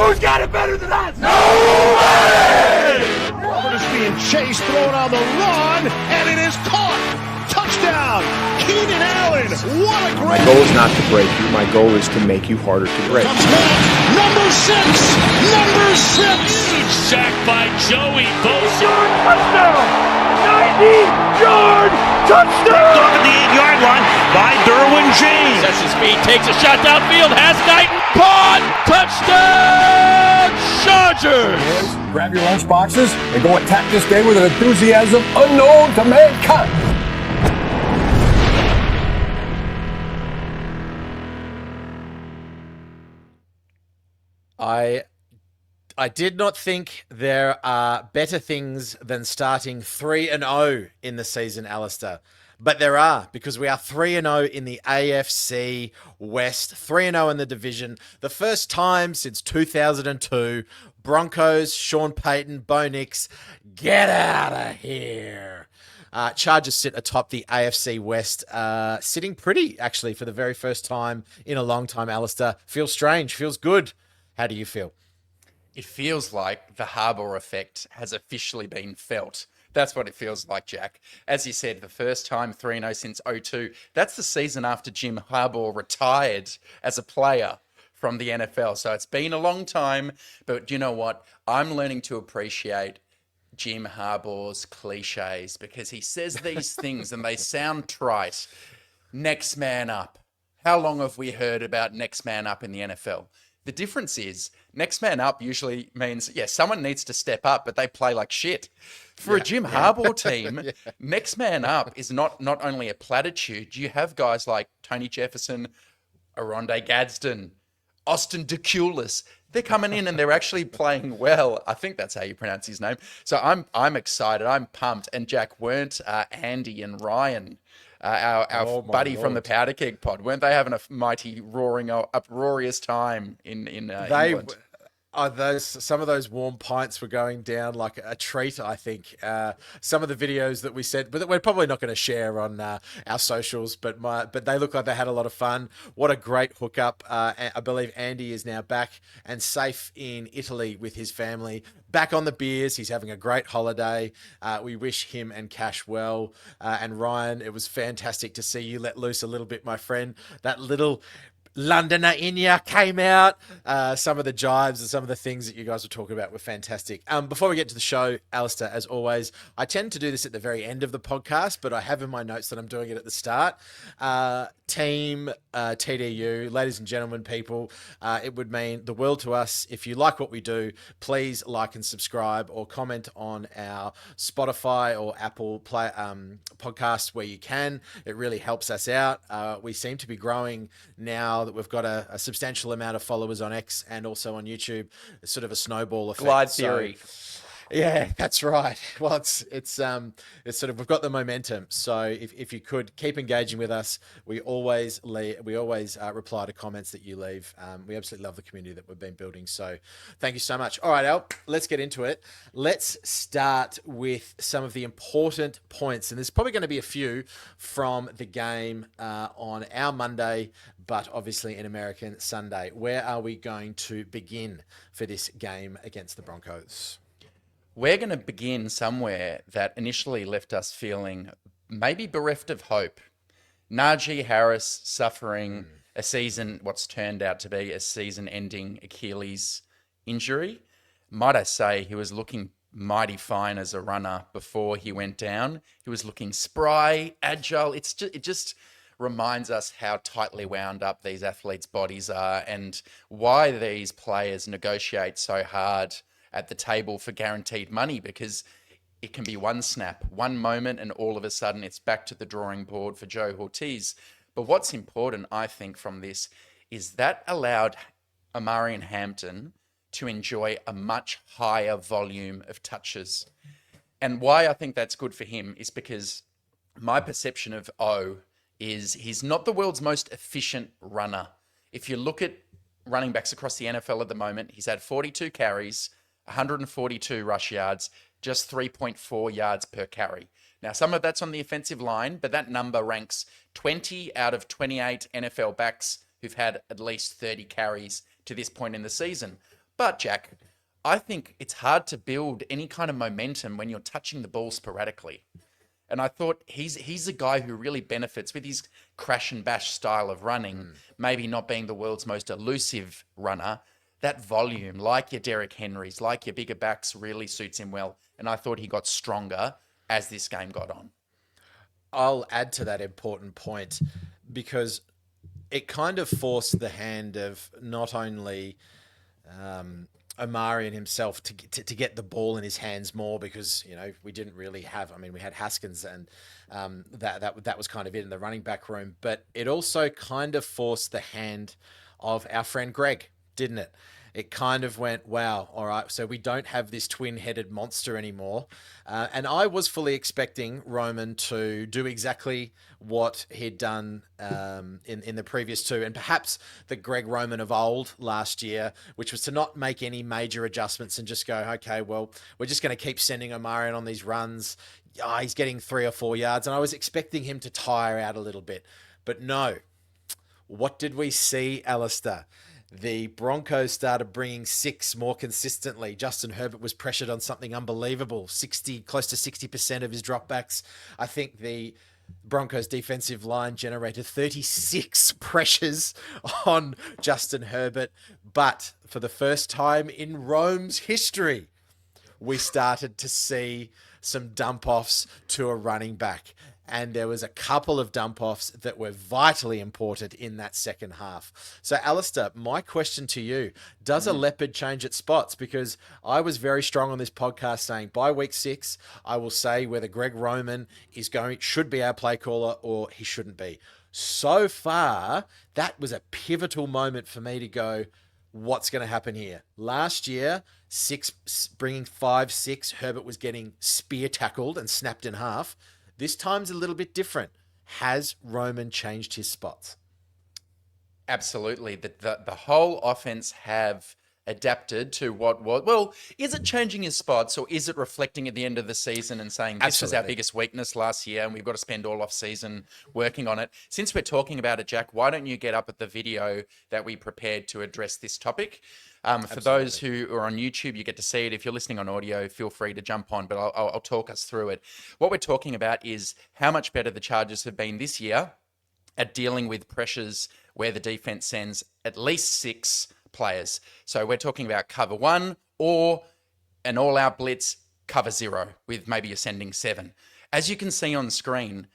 Who's got it better than us? Nobody! Herbert is being chased, thrown on the run, and it is caught. Touchdown, Keenan Allen. What a great... My goal is not to break you. My goal is to make you harder to break. Comes back, number 6. Huge sack by Joey Bosa. Touchdown! 90-yard touchdown! Off at the 8-yard line by Derwin James. Sets his feet, takes a shot downfield, has Guyton, caught, touchdown, Chargers! Grab your lunch boxes and go attack this day with an enthusiasm unknown to mankind. I did not think there are better things than starting 3-0 in the season, Alistair. But there are, because we are 3-0 in the AFC West, 3-0 in the division. The first time since 2002. Broncos, Sean Payton, Bo Nix, get out of here. Chargers sit atop the AFC West, sitting pretty, actually, for the very first time in a long time, Alistair. Feels strange, feels good. How do you feel? It feels like the Harbaugh effect has officially been felt. That's what it feels like, Jack. As you said, the first time 3-0 since 2002. That's the season after Jim Harbaugh retired as a player from the NFL. So it's been a long time, but you know what? I'm learning to appreciate Jim Harbaugh's cliches because he says these things and they sound trite. Next man up. How long have we heard about next man up in the NFL? The difference is next man up usually means, someone needs to step up, but they play like shit. For a Jim Harbaugh team, next man up is not only a platitude. You have guys like Tony Jefferson, Aronde Gadsden, Austin DeCulis. They're coming in and they're actually playing well. I think that's how you pronounce his name. So I'm excited. I'm pumped. And Jack, weren't Andy and Ryan, our buddy from the Powder Keg pod, weren't they having a mighty uproarious time in England? Some of those warm pints were going down like a treat, I think. Some of the videos that we sent, but we're probably not going to share on our socials, but they look like they had a lot of fun. What a great hookup. I believe Andy is now back and safe in Italy with his family. Back on the beers. He's having a great holiday. We wish him and Cash well. And Ryan, it was fantastic to see you let loose a little bit, my friend. That little Londoner in ya came out. Some of the jives and some of the things that you guys were talking about were fantastic. Before we get to the show, Alistair, as always, I tend to do this at the very end of the podcast, but I have in my notes that I'm doing it at the start. Team TDU, ladies and gentlemen, people, it would mean the world to us. If you like what we do, please like and subscribe or comment on our Spotify or Apple podcast where you can. It really helps us out. We seem to be growing now that we've got a substantial amount of followers on X and also on YouTube. It's sort of a snowball effect. Glide theory. Yeah, that's right. Well, it's sort of, we've got the momentum. So if you could keep engaging with us, we always reply to comments that you leave. We absolutely love the community that we've been building. So thank you so much. All right, Al, let's get into it. Let's start with some of the important points. And there's probably going to be a few from the game on our Monday, but obviously in American Sunday. Where are we going to begin for this game against the Broncos? We're going to begin somewhere that initially left us feeling maybe bereft of hope. Najee Harris suffering a season, what's turned out to be a season-ending Achilles injury. Might I say he was looking mighty fine as a runner before he went down. He was looking spry, agile. It just reminds us how tightly wound up these athletes' bodies are and why these players negotiate so hard at the table for guaranteed money, because it can be one snap, one moment, and all of a sudden it's back to the drawing board for Joe Ortiz. But what's important, I think, from this is that allowed Amari and Hampton to enjoy a much higher volume of touches. And why I think that's good for him is because my perception of O is he's not the world's most efficient runner. If you look at running backs across the NFL at the moment, he's had 42 carries, 142 rush yards, just 3.4 yards per carry. Now, some of that's on the offensive line, but that number ranks 20 out of 28 NFL backs who've had at least 30 carries to this point in the season. But, Jack, I think it's hard to build any kind of momentum when you're touching the ball sporadically. And I thought he's a guy who really benefits with his crash and bash style of running, maybe not being the world's most elusive runner. That volume, like your Derrick Henrys, like your bigger backs, really suits him well. And I thought he got stronger as this game got on. I'll add to that important point because it kind of forced the hand of not only Omarion himself to get the ball in his hands more, because we didn't really have. I mean, we had Haskins, and that was kind of it in the running back room. But it also kind of forced the hand of our friend Greg, didn't it? It kind of went, wow, all right, so we don't have this twin-headed monster anymore. And I was fully expecting Roman to do exactly what he'd done in the previous two, and perhaps the Greg Roman of old last year, which was to not make any major adjustments and just go, okay, well, we're just going to keep sending Omarion on these runs. He's getting 3 or 4 yards, and I was expecting him to tire out a little bit. But no. What did we see, Alistair? The Broncos started bringing 6 more consistently. Justin Herbert was pressured on something unbelievable, close to 60% of his dropbacks. I think the Broncos defensive line generated 36 pressures on Justin Herbert. But for the first time in Rome's history, we started to see some dump-offs to a running back. And there was a couple of dump-offs that were vitally important in that second half. So, Alistair, my question to you, does a leopard change its spots? Because I was very strong on this podcast saying by week 6, I will say whether Greg Roman should be our play caller or he shouldn't be. So far, that was a pivotal moment for me to go, what's going to happen here? Last year, bringing 5-6, Herbert was getting spear tackled and snapped in half. This time's a little bit different. Has Roman changed his spots? Absolutely. The whole offense have adapted to what was. Well, is it changing his spots, or is it reflecting at the end of the season and saying this was our biggest weakness last year and we've got to spend all off season working on it? Since we're talking about it, Jack, why don't you get up at the video that we prepared to address this topic? For those who are on YouTube, you get to see it. If you're listening on audio, feel free to jump on, but I'll talk us through it. What we're talking about is how much better the Chargers have been this year at dealing with pressures where the defense sends at least 6 players. So we're talking about cover 1 or an all-out blitz cover 0 with maybe you're sending 7. As you can see on screen,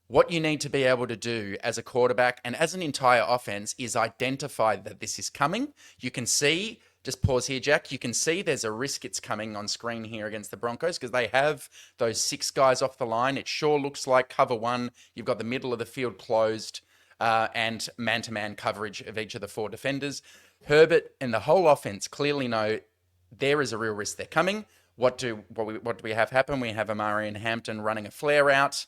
what you need to be able to do as a quarterback and as an entire offense is identify that this is coming. You can see, just pause here, Jack. You can see there's a risk it's coming on screen here against the Broncos because they have those 6 guys off the line. It sure looks like cover 1. You've got the middle of the field closed and man-to-man coverage of each of the 4 defenders. Herbert and the whole offense clearly know there is a real risk they're coming. What do we have happen? We have Omarion Hampton running a flare out.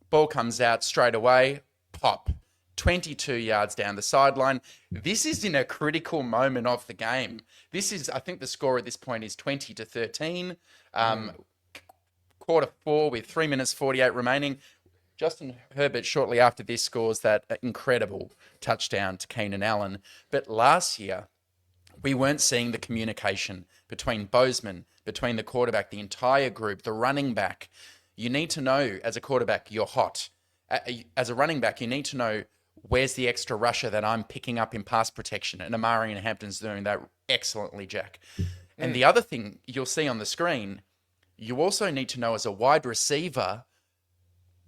Ball comes out straight away, pop, 22 yards down the sideline. This is in a critical moment of the game. This is, I think the score at this point is 20-13. Quarter 4 with 3 minutes 48 remaining. Justin Herbert shortly after this scores that incredible touchdown to Keenan Allen. But last year, we weren't seeing the communication between Bozeman, between the quarterback, the entire group, the running back. You need to know, as a quarterback, you're hot. As a running back, you need to know where's the extra rusher that I'm picking up in pass protection. And Omarion Hampton's doing that excellently, Jack. And the other thing you'll see on the screen, you also need to know as a wide receiver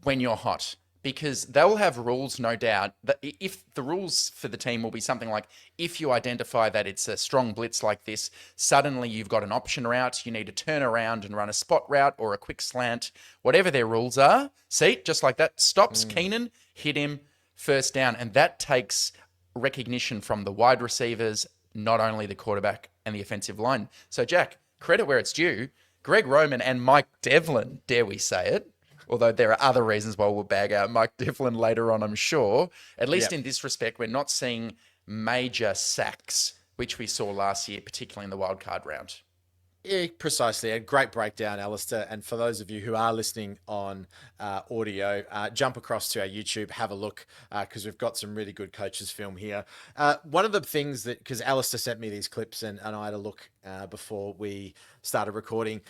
when you're hot. Because they'll have rules, no doubt, that if the rules for the team will be something like, if you identify that it's a strong blitz like this, suddenly you've got an option route, you need to turn around and run a spot route or a quick slant, whatever their rules are. See, just like that, stops Keenan, hit him, first down. And that takes recognition from the wide receivers, not only the quarterback and the offensive line. So, Jack, credit where it's due. Greg Roman and Mike Devlin, dare we say it, although there are other reasons why we'll bag out Mike Devlin later on, I'm sure. At least in this respect, we're not seeing major sacks, which we saw last year, particularly in the wild card round. Yeah, precisely. A great breakdown, Alistair. And for those of you who are listening on audio, jump across to our YouTube, have a look, because we've got some really good coaches film here. One of the things that, because Alistair sent me these clips and I had a look before we started recording,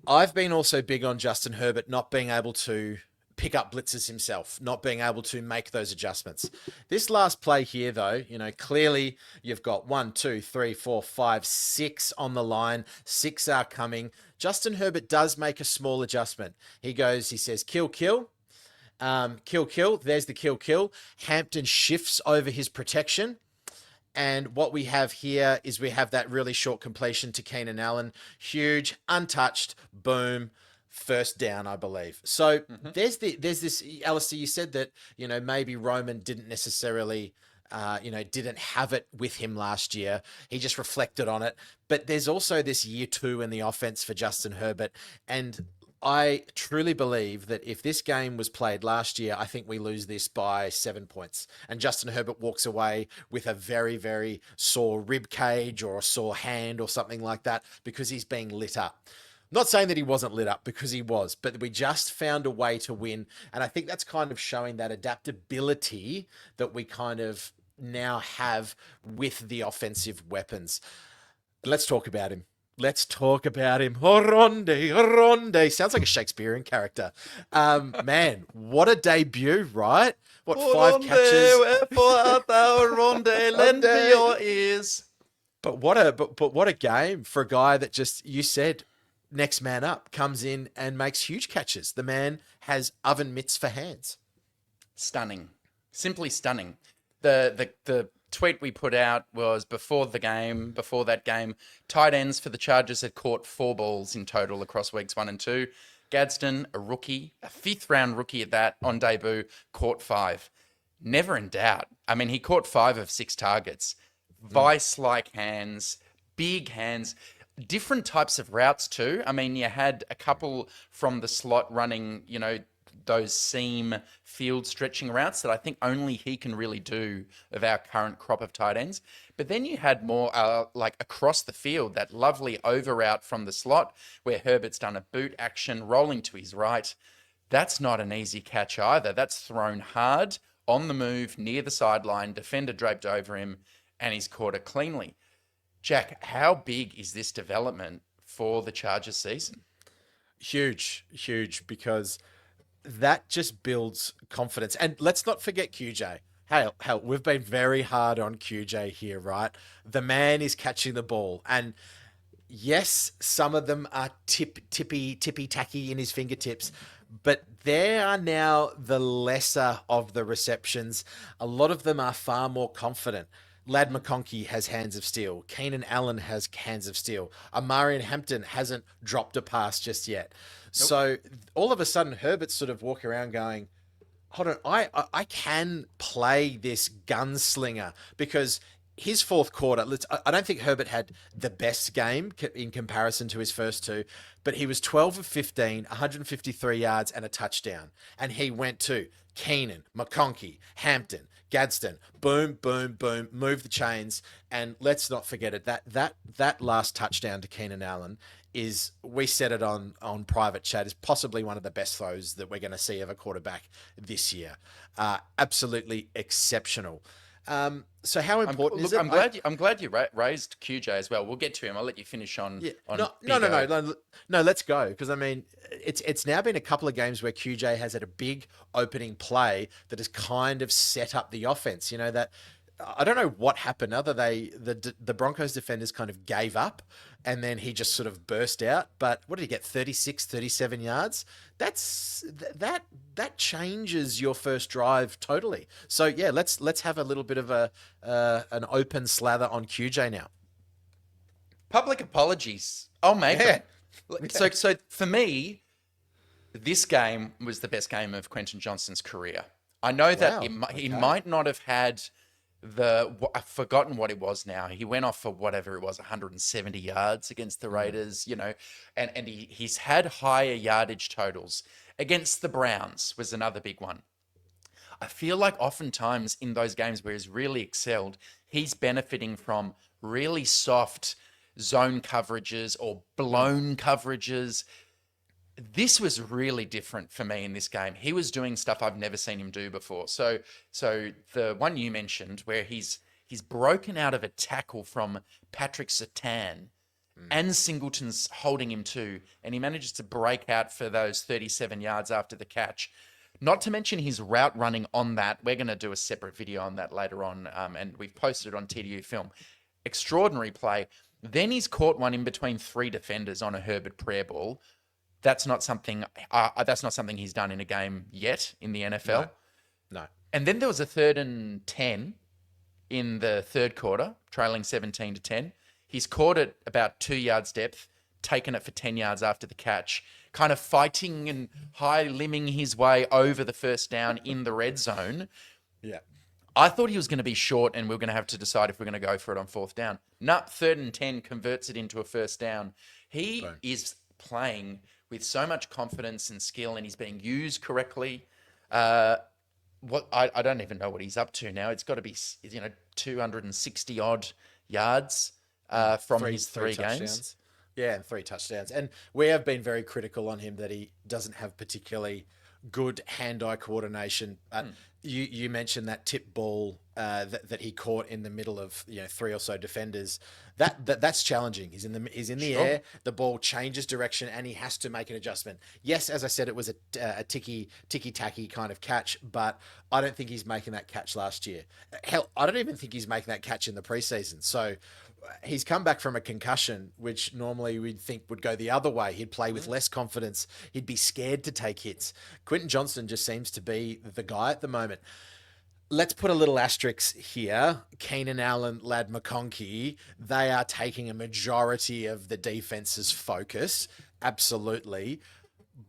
I've been also big on Justin Herbert not being able to pick up blitzes himself, not being able to make those adjustments. This last play here, though, clearly you've got 1, 2, 3, 4, 5, 6 on the line. 6 are coming. Justin Herbert does make a small adjustment. He says, kill, kill. Kill, kill. There's the kill, kill. Hampton shifts over his protection. And what we have here is we have that really short completion to Keenan Allen. Huge, untouched, boom. First down, I believe. So there's this, Alistair, you said that, maybe Roman didn't necessarily, didn't have it with him last year. He just reflected on it. But there's also this year 2 in the offense for Justin Herbert. And I truly believe that if this game was played last year, I think we lose this by 7 points. And Justin Herbert walks away with a very, very sore rib cage or a sore hand or something like that because he's being lit up. Not saying that he wasn't lit up, because he was, but we just found a way to win. And I think that's kind of showing that adaptability that we kind of now have with the offensive weapons. But let's talk about him. Oronde. Sounds like a Shakespearean character. Man, what a debut, right? What, 5 catches? Wherefore art thou, Oronde? Lend me your ears. But what a game for a guy that just, you said, next man up, comes in and makes huge catches. The man has oven mitts for hands. Stunning. Simply stunning. The tweet we put out was before that game, tight ends for the Chargers had caught 4 balls in total across weeks 1 and 2. Gadsden, a rookie, a 5th round rookie at that, on debut, caught 5. Never in doubt. I mean, he caught 5 of 6 targets. Vice-like hands, big hands. Different types of routes too. I mean, you had a couple from the slot running, those seam field stretching routes that I think only he can really do of our current crop of tight ends. But then you had more like across the field, that lovely over route from the slot where Herbert's done a boot action rolling to his right. That's not an easy catch either. That's thrown hard on the move near the sideline, defender draped over him, and he's caught it cleanly. Jack, how big is this development for the Chargers season? Huge, because that just builds confidence. And let's not forget QJ. Hell, we've been very hard on QJ here, right? The man is catching the ball. And yes, some of them are tippy-tacky in his fingertips, but they are now the lesser of the receptions. A lot of them are far more confident. Lad McConkey has hands of steel. Keenan Allen has hands of steel. Amarian Hampton hasn't dropped a pass just yet. Nope. So all of a sudden, Herbert's sort of walking around going, hold on, I can play this gunslinger, because his 4th quarter, I don't think Herbert had the best game in comparison to his first 2, but he was 12 of 15, 153 yards and a touchdown. And he went to Keenan, McConkey, Hampton, Gadsden, boom, boom, boom, move the chains. And let's not forget it, that last touchdown to Keenan Allen is, we said it on private chat, is possibly one of the best throws that we're going to see of a quarterback this year. Absolutely exceptional. So how important is it? I'm glad you raised QJ as well. We'll get to him. I'll let you finish on. Yeah. No. Let's go, because I mean, it's now been a couple of games where QJ has had a big opening play that has kind of set up the offense. That I don't know what happened. The Broncos defenders kind of gave up, and then he just sort of burst out. But what did he get? 36, 37 yards. That changes your first drive totally. So yeah, let's have a little bit of an open slather on QJ now. Public apologies. I'll make them. So for me, this game was the best game of Quentin Johnston's career. I know that he might not have had I've forgotten what it was now. He went off for whatever it was, 170 yards against the Raiders, and he's had higher yardage totals. Against the Browns was another big one. I feel like oftentimes in those games where he's really excelled, he's benefiting from really soft zone coverages or blown coverages. This was really different for me in this game. He was doing stuff I've never seen him do before. So the one you mentioned where he's broken out of a tackle from Patrick Surtain and Singleton's holding him too, and he manages to break out for those 37 yards after the catch. Not to mention his route running on that. We're going to do a separate video on that later on, and we've posted it on TDU Film. Extraordinary play. Then he's caught one in between 3 defenders on a Herbert prayer ball. That's not something he's done in a game yet in the NFL. No. And then there was a 3rd and 10 in the third quarter, trailing 17-10. He's caught it about 2 yards depth, taken it for 10 yards after the catch, kind of fighting and high-limbing his way over the first down in the red zone. Yeah. I thought he was going to be short and we were going to have to decide if we're going to go for it on 4th down. No, 3rd and 10 converts it into a first down. He is playing with so much confidence and skill, and he's being used correctly. I don't even know what he's up to now. It's got to be 260 odd yards from his 3 games. Yeah, and 3 touchdowns. And we have been very critical on him that he doesn't have particularly good hand-eye coordination. You mentioned that tip ball that he caught in the middle of 3 or so defenders. That's challenging. He's in the air. The ball changes direction, and he has to make an adjustment. Yes, as I said, it was a ticky-tacky kind of catch, but I don't think he's making that catch last year. Hell, I don't even think he's making that catch in the preseason. So he's come back from a concussion, which normally we'd think would go the other way. He'd play with less confidence. He'd be scared to take hits. Quentin Johnston just seems to be the guy at the moment. Let's put a little asterisk here. Keenan Allen, Lad McConkey, they are taking a majority of the defense's focus. Absolutely.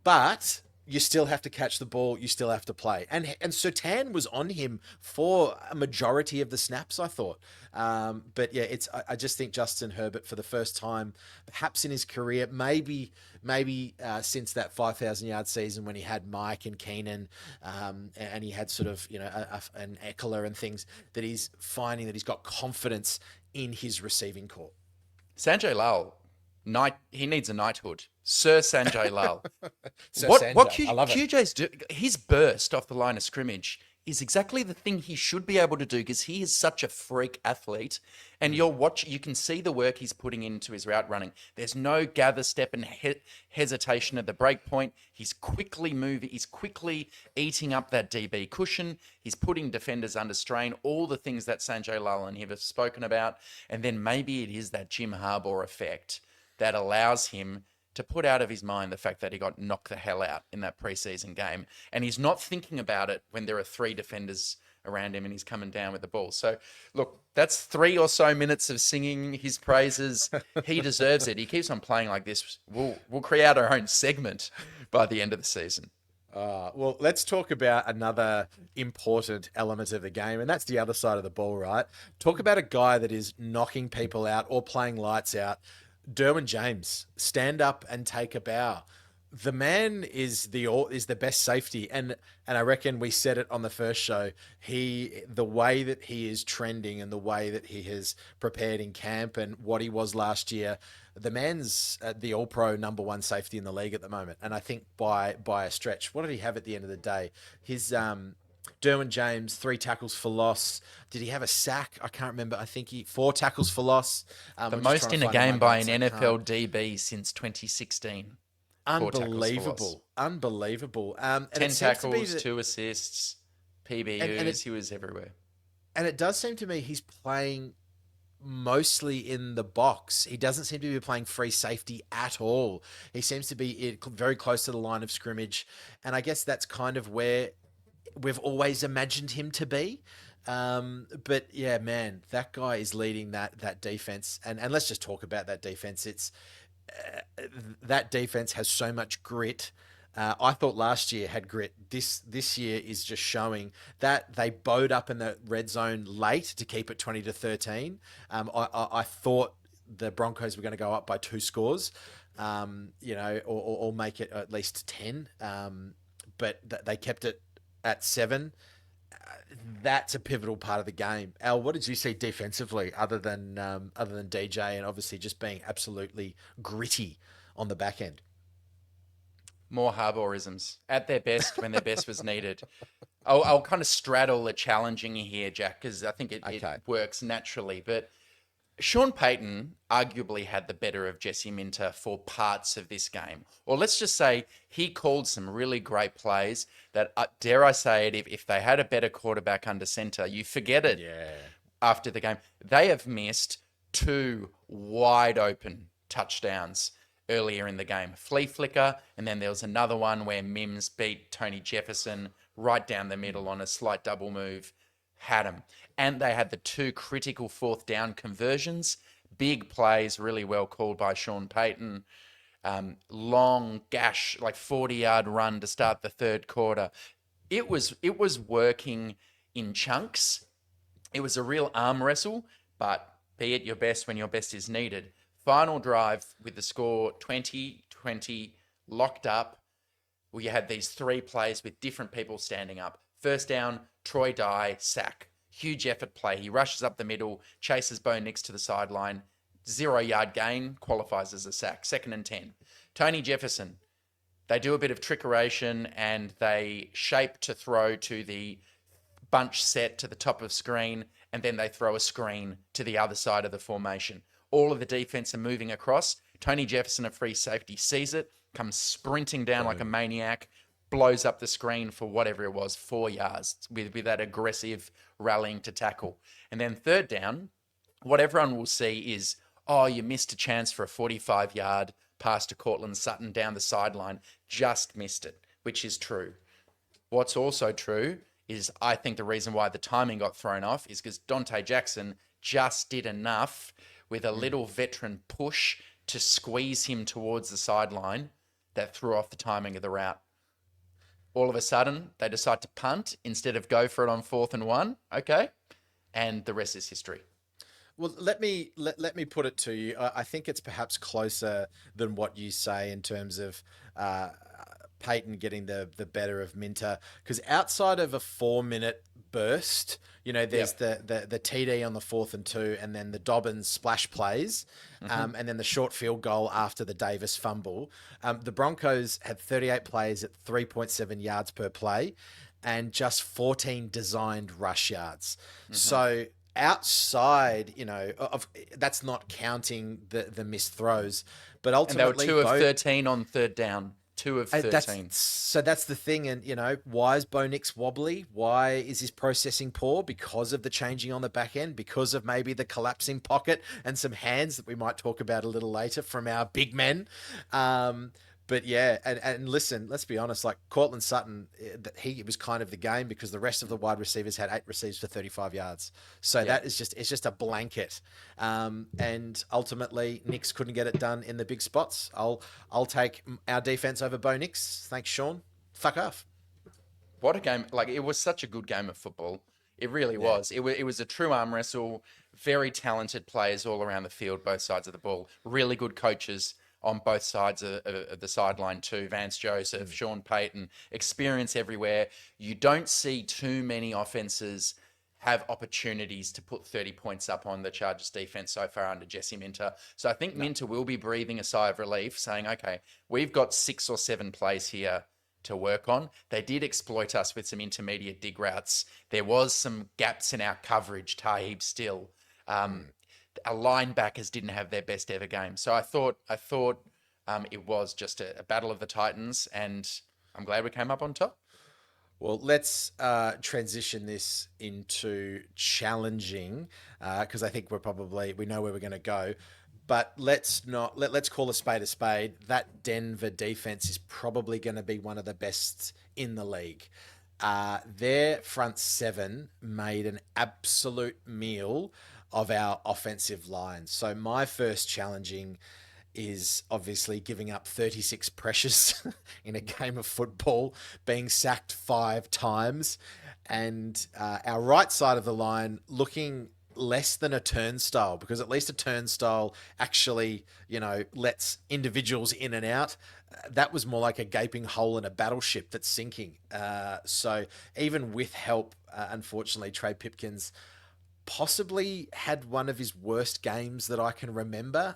But you still have to catch the ball. You still have to play. And Surtain was on him for a majority of the snaps, I thought. But yeah, I just think Justin Herbert, for the first time, perhaps in his career, maybe since that 5,000-yard season when he had Mike and Keenan, and he had sort of an Eckler and things, that he's finding that he's got confidence in his receiving corps. Sanjay Lal, he needs a knighthood. Sir Sanjay Lal. Sir what Sanjay, I love it. QJ's do, his burst off the line of scrimmage is exactly the thing he should be able to do, because he is such a freak athlete. And you can see the work he's putting into his route running. There's no gather step and hesitation at the break point. He's quickly moving. He's quickly eating up that DB cushion. He's putting defenders under strain. All the things that Sanjay Lal and him have spoken about. And then maybe it is that Jim Harbaugh effect that allows him to put out of his mind the fact that he got knocked the hell out in that preseason game. And he's not thinking about it when there are 3 defenders around him and he's coming down with the ball. So, look, that's 3 or so minutes of singing his praises. He deserves it. He keeps on playing like this. We'll create our own segment by the end of the season. Well, let's talk about another important element of the game, and that's the other side of the ball, right? Talk about a guy that is knocking people out or playing lights out. Derwin James, stand up and take a bow. The man is the best safety, and I reckon we said it on the first show. The way that he is trending and the way that he has prepared in camp and what he was last year, the man's the All-Pro number 1 safety in the league at the moment, and I think by a stretch. What did he have at the end of the day? His Derwin James, 3 tackles for loss. Did he have a sack? I can't remember. I think 4 tackles for loss. The most in a game by an NFL DB since 2016. Unbelievable. 10 tackles, 2 assists, PBUs. He was everywhere. And it does seem to me he's playing mostly in the box. He doesn't seem to be playing free safety at all. He seems to be very close to the line of scrimmage. And I guess that's kind of where we've always imagined him to be. But yeah, man, that guy is leading that defense. And let's just talk about that defense. It's that defense has so much grit. I thought last year had grit. This year is just showing that they bowed up in the red zone late to keep it 20-13. I thought the Broncos were going to go up by 2 scores, or make it at least 10. But they kept it at 7. that's a pivotal part of the game. Al, what did you see defensively, other than DJ and obviously just being absolutely gritty on the back end? More Harbaughrisms at their best when their best was needed. I'll kind of straddle the challenging here, Jack, because I think it works naturally. But Sean Payton arguably had the better of Jesse Minter for parts of this game. Or let's just say he called some really great plays that, dare I say it, if they had a better quarterback under center, you forget it after the game. They have missed 2 wide open touchdowns earlier in the game. Flea flicker, and then there was another one where Mims beat Tony Jefferson right down the middle on a slight double move. Had him. And they had the 2 critical 4th down conversions. Big plays, really well called by Sean Payton. Long gash, like 40-yard run to start the third quarter. It was working in chunks. It was a real arm wrestle, but be at your best when your best is needed. Final drive with the score 20-20, locked up. We had these 3 plays with different people standing up. First down, Troy Dye, sack. Huge effort play. He rushes up the middle, chases Bo Nix to the sideline. 0-yard gain, qualifies as a sack. 2nd and 10. Tony Jefferson, they do a bit of trickeration and they shape to throw to the bunch set to the top of screen, and then they throw a screen to the other side of the formation. All of the defense are moving across. Tony Jefferson, a free safety, sees it, comes sprinting down like a maniac, blows up the screen for whatever it was, 4 yards with that aggressive rallying to tackle. And then third down, what everyone will see is, oh, you missed a chance for a 45-yard pass to Cortland Sutton down the sideline. Just missed it, which is true. What's also true is I think the reason why the timing got thrown off is because Dante Jackson just did enough with a little veteran push to squeeze him towards the sideline that threw off the timing of the route. All of a sudden, they decide to punt instead of go for it on 4th and 1. Okay. And the rest is history. Well, let me put it to you. I think it's perhaps closer than what you say in terms of Payton getting the better of Minter, because outside of a 4-minute burst, there's the TD on the 4th and 2, and then the Dobbins splash plays, and then the short field goal after the Davis fumble. The Broncos had 38 plays at 3.7 yards per play and just 14 designed rush yards. So outside, that's not counting the missed throws, but ultimately and they were 2 of 13 on third down. 2 of 13. So that's the thing. And, why is Bo Nix wobbly? Why is his processing poor? Because of the changing on the back end, because of maybe the collapsing pocket and some hands that we might talk about a little later from our big men. But yeah, and listen, let's be honest, like Cortland Sutton, he was kind of the game because the rest of the wide receivers had 8 receives for 35 yards. So that is it's just a blanket. And ultimately, Nix couldn't get it done in the big spots. I'll take our defense over Bo Nix. Thanks, Sean. Fuck off. What a game. Like, it was such a good game of football. It really was. It was a true arm wrestle. Very talented players all around the field, both sides of the ball. Really good coaches on both sides of the sideline too. Vance Joseph, Sean Payton, experience everywhere. You don't see too many offenses have opportunities to put 30 points up on the Chargers defense so far under Jesse Minter. So I think Minter will be breathing a sigh of relief, saying, okay, we've got 6 or 7 plays here to work on. They did exploit us with some intermediate dig routes. There was some gaps in our coverage, Taib still. Our linebackers didn't have their best ever game. So I thought it was just a battle of the Titans, and I'm glad we came up on top. Well, let's transition this into challenging, because I think we know where we're going to go. But let's call a spade. That Denver defense is probably going to be one of the best in the league. Their front 7 made an absolute meal of our offensive line. So my first challenging is obviously giving up 36 pressures in a game of football, being sacked 5 times, and our right side of the line looking less than a turnstile, because at least a turnstile actually, lets individuals in and out. That was more like a gaping hole in a battleship that's sinking. So even with help, unfortunately, Trey Pipkins possibly had one of his worst games that I can remember.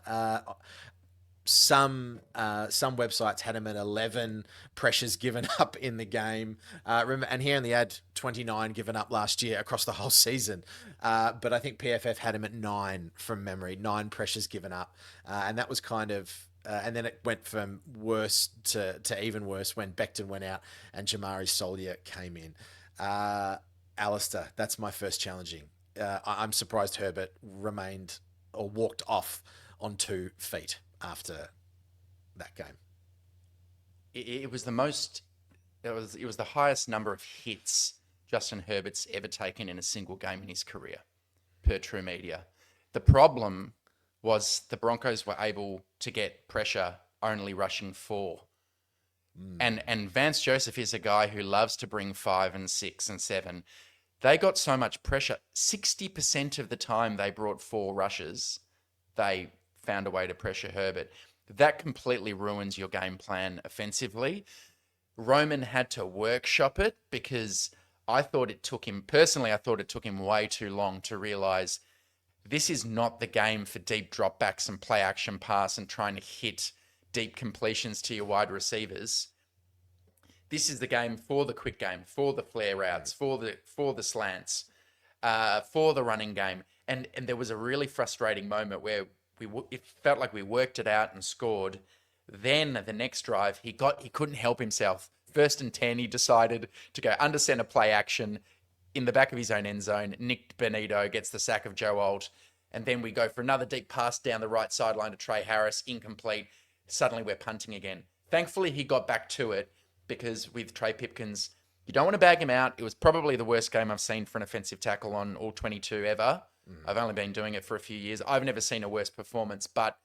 Some websites had him at 11 pressures given up in the game. And he only had 29 given up last year across the whole season. But I think PFF had him at 9 from memory, 9 pressures given up. And that was kind of, and then it went from worse to even worse when Becton went out and Jamari Solier came in. Alistair, that's my first challenging. I'm surprised Herbert remained or walked off on 2 feet after that game. It was the most. It was the highest number of hits Justin Herbert's ever taken in a single game in his career, per True Media. The problem was the Broncos were able to get pressure only rushing 4. And Vance Joseph is a guy who loves to bring 5 and 6 and 7. They got so much pressure. 60% of the time they brought 4 rushes, they found a way to pressure Herbert. That completely ruins your game plan offensively. Roman had to workshop it because I thought it took him way too long to realize this is not the game for deep dropbacks and play action pass and trying to hit deep completions to your wide receivers. This is the game for the quick game, for the flare routes, for the slants, for the running game. And there was a really frustrating moment where it felt like we worked it out and scored. Then the next drive, he couldn't help himself. 1st and 10, he decided to go under center play action in the back of his own end zone. Nick Benito gets the sack of Joe Alt. And then we go for another deep pass down the right sideline to Trey Harris, incomplete. Suddenly we're punting again. Thankfully, he got back to it because with Trey Pipkins, you don't want to bag him out. It was probably the worst game I've seen for an offensive tackle on all 22 ever. I've only been doing it for a few years. I've never seen a worse performance, but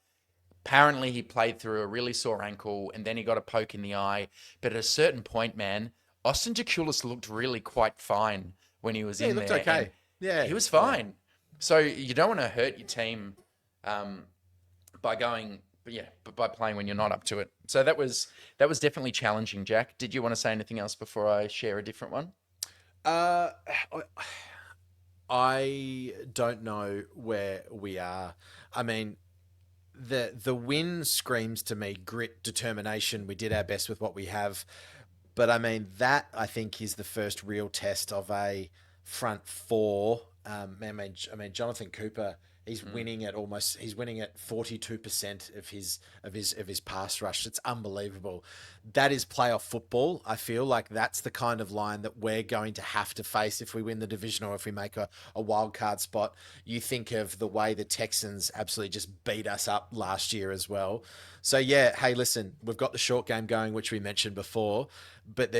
apparently he played through a really sore ankle and then he got a poke in the eye. But at a certain point, man, Austin Jakulis looked really quite fine when he was in there. He looked okay. Yeah. He was fine. Yeah. So you don't want to hurt your team by playing when you're not up to it. So that was definitely challenging, Jack. Did you want to say anything else before I share a different one? I don't know where we are. I mean, the win screams to me grit, determination. We did our best with what we have. But I mean, that I think is the first real test of a front 4. I mean, Jonathan Cooper, he's winning at 42% of his pass rush. It's unbelievable. That is playoff football. I feel like that's the kind of line that we're going to have to face if we win the division or if we make a wild card spot. You think of the way the Texans absolutely just beat us up last year as well. So yeah, hey, listen, we've got the short game going, which we mentioned before, but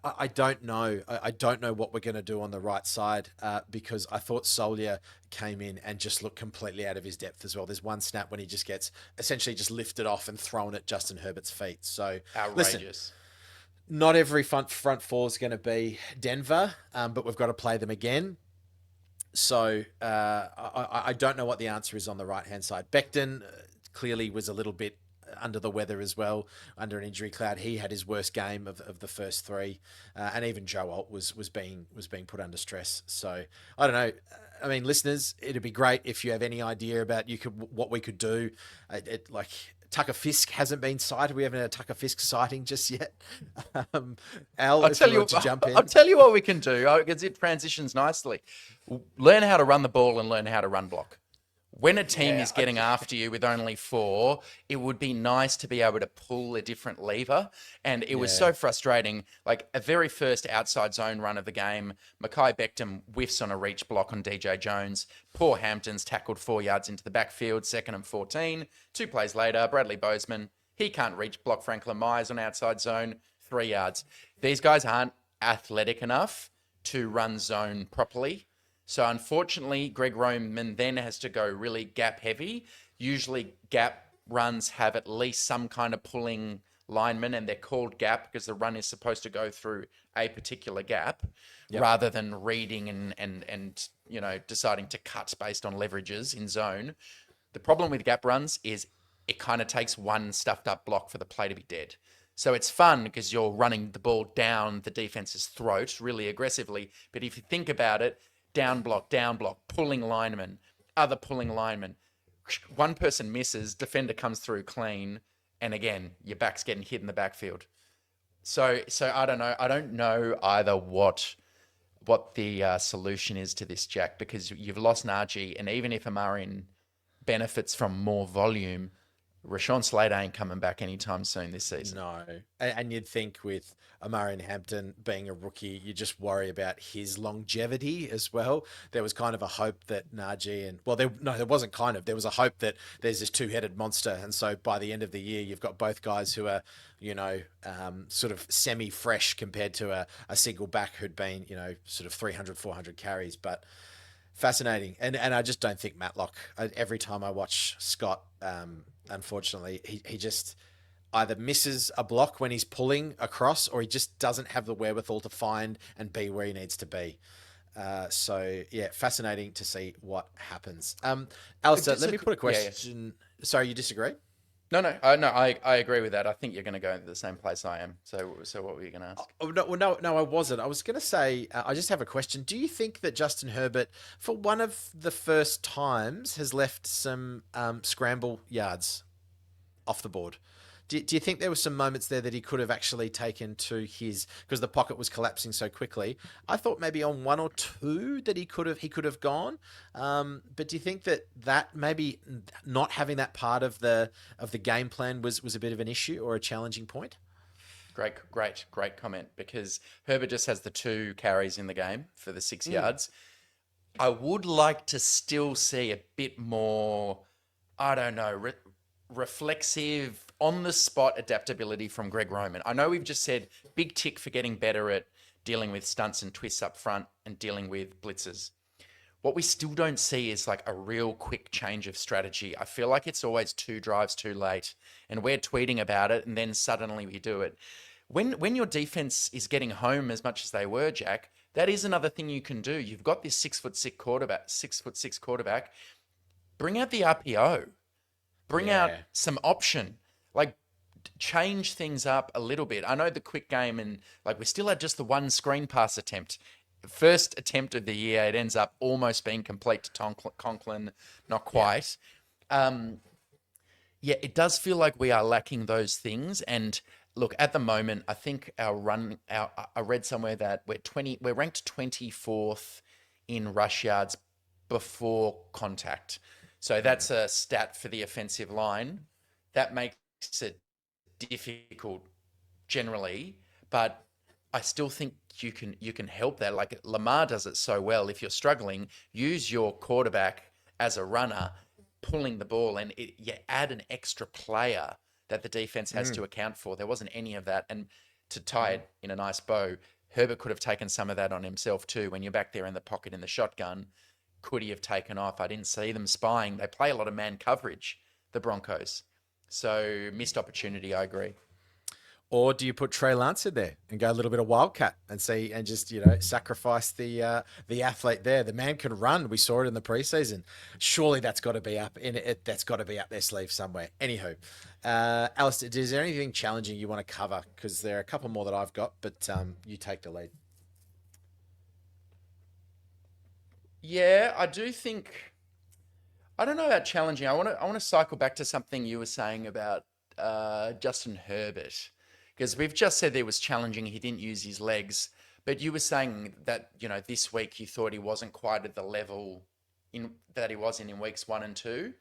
I don't know. I don't know what we're going to do on the right side because I thought Solier came in and just looked completely out of his depth as well. There's one snap when he just gets essentially just lifted off and thrown at Justin Herbert's feet. So outrageous. Listen, not every front 4 is going to be Denver, but we've got to play them again. So I don't know what the answer is on the right-hand side. Becton clearly was a little bit under the weather as well, under an injury cloud. He had his worst game of the first 3, and even Joe Alt was being put under stress. So I don't know. I mean, listeners, it'd be great if you have any idea about what we could do. Like Tucker Fisk hasn't been sighted. We haven't had a Tucker Fisk sighting just yet. Al, I'll tell you what we can do because it transitions nicely. Learn how to run the ball and learn how to run block. When a team is getting after you with only 4, it would be nice to be able to pull a different lever. And it was so frustrating. Like a very first outside zone run of the game, Mekhi Becton whiffs on a reach block on DJ Jones. Poor Hampton's tackled 4 yards into the backfield, 2nd and 14. 2 plays later, Bradley Bozeman, he can't reach block Franklin Myers on outside zone, 3 yards. These guys aren't athletic enough to run zone properly. So unfortunately, Greg Roman then has to go really gap heavy. Usually gap runs have at least some kind of pulling linemen, and they're called gap because the run is supposed to go through a particular gap rather than reading and deciding to cut based on leverages in zone. The problem with gap runs is it kind of takes one stuffed up block for the play to be dead. So it's fun because you're running the ball down the defense's throat really aggressively. But if you think about it, down block, pulling lineman, other pulling lineman. One person misses, defender comes through clean, and again, your back's getting hit in the backfield. So I don't know. I don't know either what the solution is to this, Jack, because you've lost Najee, and even if Amarin benefits from more volume, Rashawn Slater ain't coming back anytime soon this season. No. And you'd think with Omarion Hampton being a rookie, you just worry about his longevity as well. There was kind of a hope that Najee there wasn't kind of. There was a hope that there's this two-headed monster. And so by the end of the year, you've got both guys who are, sort of semi-fresh compared to a single back who'd been, sort of 300, 400 carries. But fascinating. And I just don't think Matlock, every time I watch Scott, unfortunately, he just either misses a block when he's pulling across, or he just doesn't have the wherewithal to find and be where he needs to be. So yeah, fascinating to see what happens. Alistair, let me put a question. Yeah. Sorry, you disagree? No, I agree with that. I think you're going to go to the same place I am. So what were you going to ask? No, I wasn't. I was going to say, I just have a question. Do you think that Justin Herbert, for one of the first times, has left some scramble yards off the board? Do you think there were some moments there that he could have actually taken to because the pocket was collapsing so quickly? I thought maybe on one or two that he could have gone. But do you think that maybe not having that part of the game plan was a bit of an issue or a challenging point? Great comment, because Herbert just has the 2 carries in the game for the 6 yards. I would like to still see a bit more, I don't know, reflexive, on-the-spot adaptability from Greg Roman. I know we've just said big tick for getting better at dealing with stunts and twists up front and dealing with blitzes. What we still don't see is like a real quick change of strategy. I feel like it's always 2 drives too late, and we're tweeting about it, and then suddenly we do it. When your defense is getting home as much as they were, Jack, that is another thing you can do. You've got this 6'6" quarterback. Bring out the RPO. Bring out some option. Like, change things up a little bit. I know the quick game, and like we still had just the one screen pass attempt. First attempt of the year, it ends up almost being complete to Conklin, not quite. It does feel like we are lacking those things. And look, at the moment, I think I read somewhere that we're ranked 24th in rush yards before contact. So that's a stat for the offensive line. That makes it difficult generally, but I still think you can help that. Like Lamar does it so well. If you're struggling, use your quarterback as a runner, pulling the ball, and you add an extra player that the defense has to account for. There wasn't any of that. And to tie it in a nice bow, Herbert could have taken some of that on himself too. When you're back there in the pocket in the shotgun, could he have taken off? I didn't see them spying. They play a lot of man coverage, the Broncos. So missed opportunity, I agree. Or do you put Trey Lance in there and go a little bit of wildcat and just sacrifice the athlete there? The man can run. We saw it in the preseason. Surely that's got to be up in it. That's got to be up their sleeve somewhere. Anywho, Alistair, is there anything challenging you want to cover? Because there are a couple more that I've got, but you take the lead. Yeah, I do think. I don't know about challenging. I want to cycle back to something you were saying about Justin Herbert. Because we've just said it was challenging. He didn't use his legs. But you were saying that, this week you thought he wasn't quite at the level that he was in weeks 1 and 2.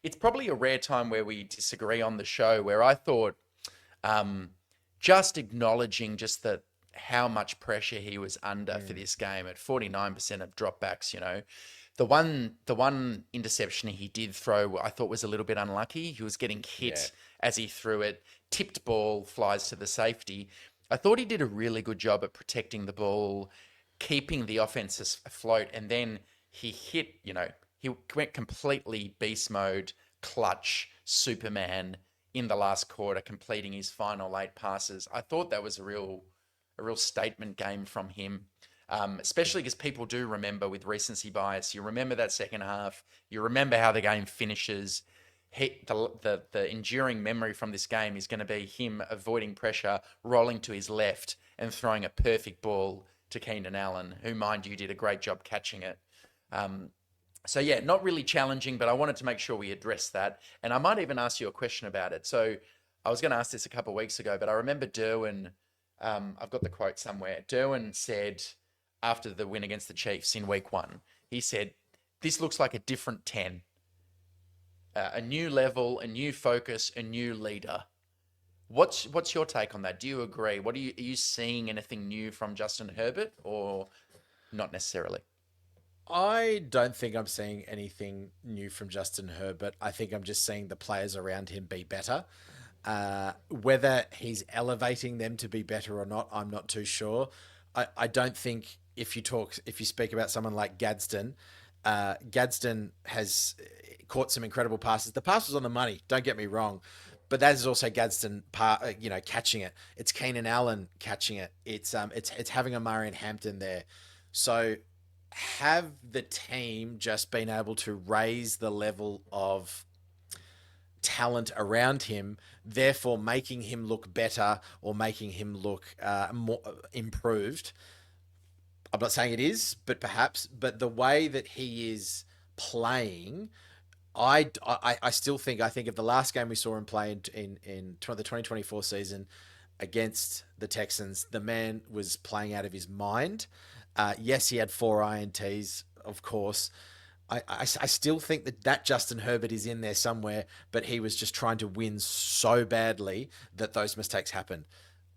It's probably a rare time where we disagree on the show, where I thought just acknowledging just how much pressure he was under for this game at 49% of dropbacks, The one interception he did throw, I thought was a little bit unlucky. He was getting hit as he threw it. Tipped ball flies to the safety. I thought he did a really good job at protecting the ball, keeping the offense afloat, and then he hit, he went completely beast mode, clutch, Superman in the last quarter, completing his final 8 passes. I thought that was a real statement game from him, especially because people do remember with recency bias. You remember that second half. You remember how the game finishes. The enduring memory from this game is going to be him avoiding pressure, rolling to his left, and throwing a perfect ball to Keenan Allen, who, mind you, did a great job catching it. So yeah, not really challenging, but I wanted to make sure we addressed that. And I might even ask you a question about it. So I was going to ask this a couple of weeks ago, but I remember Derwin, I've got the quote somewhere. Derwin said after the win against the Chiefs in week 1, he said, "This looks like a different 10. A new level, a new focus, a new leader." What's your take on that? Do you agree? Are you seeing anything new from Justin Herbert, or not necessarily? I don't think I'm seeing anything new from Justin Herbert. I think I'm just seeing the players around him be better. Whether he's elevating them to be better or not, I'm not too sure. I don't think if you speak about someone like Gadsden, Gadsden has caught some incredible passes. The pass was on the money, don't get me wrong, but that is also Gadsden, catching it. It's Keenan Allen catching it. It's having a Murray and Hampton there. So have the team just been able to raise the level of talent around him, therefore making him look better or making him look more improved? I'm not saying it is, but perhaps. But the way that he is playing, I still think of the last game we saw him play in the 2024 season against the Texans, the man was playing out of his mind. Yes, he had 4 INTs, of course. I still think that Justin Herbert is in there somewhere, but he was just trying to win so badly that those mistakes happened.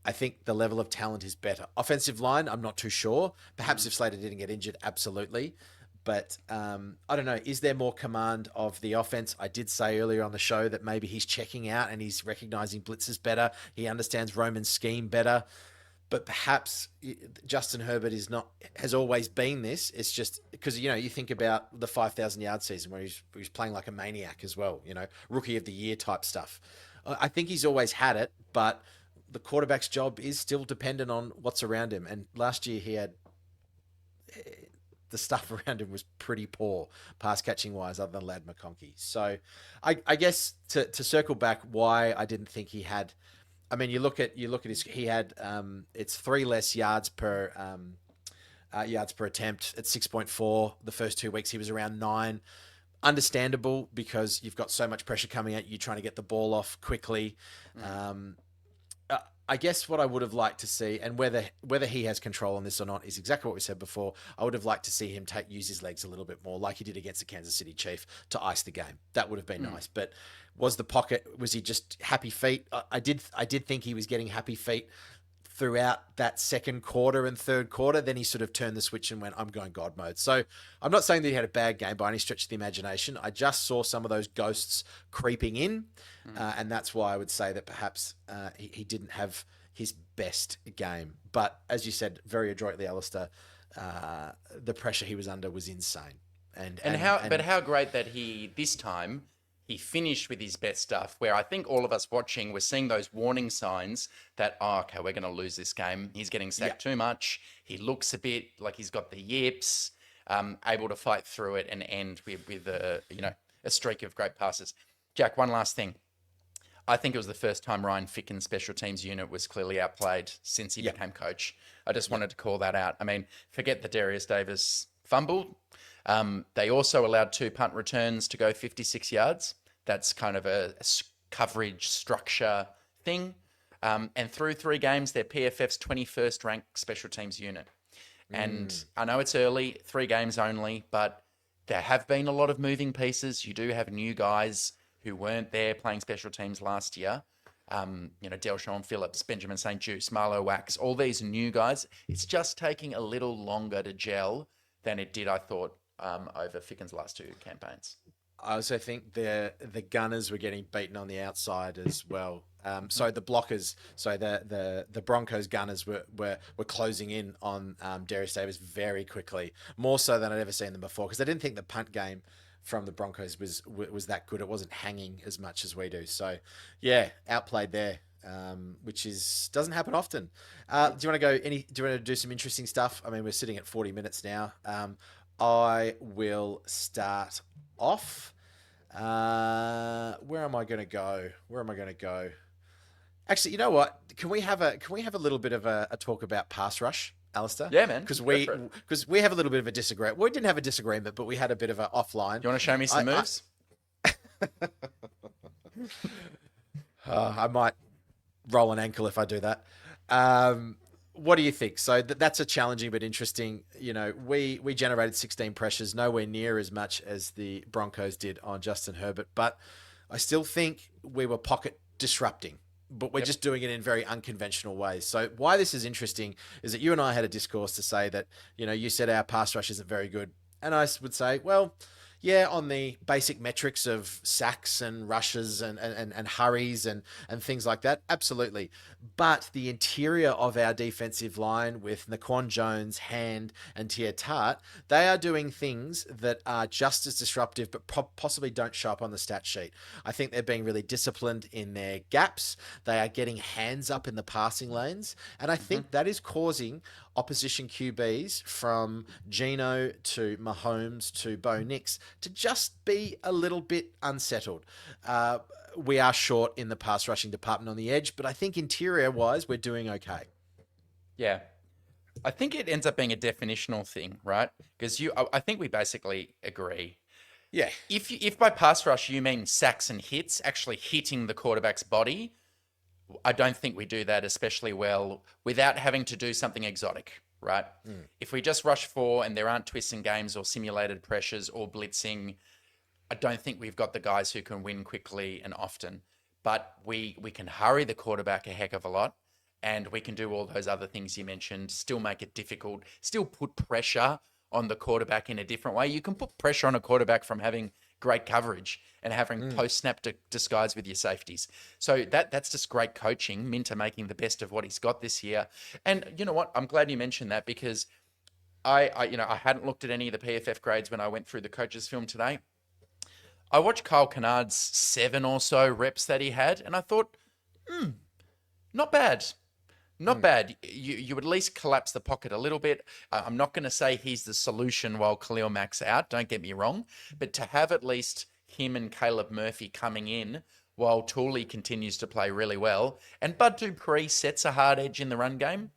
I think the level of talent is better. Offensive line, I'm not too sure. Perhaps if Slater didn't get injured, absolutely. But I don't know. Is there more command of the offense? I did say earlier on the show that maybe he's checking out and he's recognizing blitzes better. He understands Roman's scheme better. But perhaps Justin Herbert has always been this. It's just because, you think about the 5,000 yard season where he was playing like a maniac as well, rookie of the year type stuff. I think he's always had it, but the quarterback's job is still dependent on what's around him. And last year he had the stuff around him was pretty poor pass catching wise, other than Ladd McConkey. So I guess to circle back why I didn't think he had, I mean, you look at he had, it's 3 less yards per attempt at 6.4. The first 2 weeks, he was around 9. Understandable because you've got so much pressure coming at you, trying to get the ball off quickly. I guess what I would have liked to see, and whether he has control on this or not, is exactly what we said before. I would have liked to see him use his legs a little bit more, like he did against the Kansas City Chief, to ice the game. That would have been nice. But was he just happy feet? I did think he was getting happy feet throughout that second quarter and third quarter. Then he sort of turned the switch and went, I'm going God mode. So I'm not saying that he had a bad game by any stretch of the imagination. I just saw some of those ghosts creeping in. And that's why I would say that perhaps he didn't have his best game. But as you said, very adroitly, Alistair, the pressure he was under was insane. But how great that this time he finished with his best stuff, where I think all of us watching were seeing those warning signs that, okay, we're going to lose this game. He's getting sacked too much. He looks a bit like he's got the yips, able to fight through it and end with a streak of great passes. Jack, one last thing. I think it was the first time Ryan Ficken's special teams unit was clearly outplayed since he became coach. I just wanted to call that out. I mean, forget the Darius Davis fumble. They also allowed 2 punt returns to go 56 yards. That's kind of a coverage structure thing. And through 3 games, they're PFF's 21st ranked special teams unit. And I know it's early, 3 games only, but there have been a lot of moving pieces. You do have new guys who weren't there playing special teams last year. Delshon Phillips, Benjamin St. Juste, Marlo Wax, all these new guys. It's just taking a little longer to gel than it did, I thought, over Ficken's last 2 campaigns. I also think the Gunners were getting beaten on the outside as well. So the blockers, the Broncos Gunners were closing in on Darius Davis very quickly, more so than I'd ever seen them before, because I didn't think the punt game from the Broncos was that good. It wasn't hanging as much as we do. So, yeah, outplayed there, which doesn't happen often. Do you want to go? Do you want to do some interesting stuff? I mean, we're sitting at 40 minutes now. I will start off. Where am I going to go? Actually, you know what? Can we have a little bit of a talk about pass rush, Alistair? Yeah, man. Because we have a little bit of a disagreement. We didn't have a disagreement, but we had a bit of an offline. You want to show me some moves? I might roll an ankle if I do that. What do you think? So that's a challenging but interesting. You know, we generated 16 pressures, nowhere near as much as the Broncos did on Justin Herbert, but I still think we were pocket disrupting. But we're just doing it in very unconventional ways. So why this is interesting is that you and I had a discourse to say that, you know, you said our pass rush isn't very good. And I would say, well, yeah, on the basic metrics of sacks and rushes and hurries and things like that, absolutely. But the interior of our defensive line with Naquan Jones, Hand, and Tia Tart, they are doing things that are just as disruptive, but possibly don't show up on the stat sheet. I think they're being really disciplined in their gaps. They are getting hands up in the passing lanes. And I think that is causing opposition QBs from Geno to Mahomes to Bo Nix to just be a little bit unsettled. We are short in the pass rushing department on the edge, but I think interior-wise, we're doing okay. Yeah. I think it ends up being a definitional thing, right? Because I think we basically agree. Yeah. If by pass rush you mean sacks and hits, actually hitting the quarterback's body, I don't think we do that especially well without having to do something exotic, right? If we just rush for and there aren't twists and games or simulated pressures or blitzing, I don't think we've got the guys who can win quickly and often. But we can hurry the quarterback a heck of a lot, and we can do all those other things you mentioned, still make it difficult, still put pressure on the quarterback in a different way. You can put pressure on a quarterback from having great coverage and having post-snap disguise with your safeties. So that's just great coaching. Minter making the best of what he's got this year. And you know what? I'm glad you mentioned that because I hadn't looked at any of the PFF grades when I went through the coach's film today. I watched Kyle Kennard's 7 or so reps that he had, and I thought, not bad. Not bad. You would at least collapse the pocket a little bit. I'm not going to say he's the solution while Khalil Mack's out, don't get me wrong. But to have at least him and Caleb Murphy coming in while Tooley continues to play really well, and Bud Dupree sets a hard edge in the run game,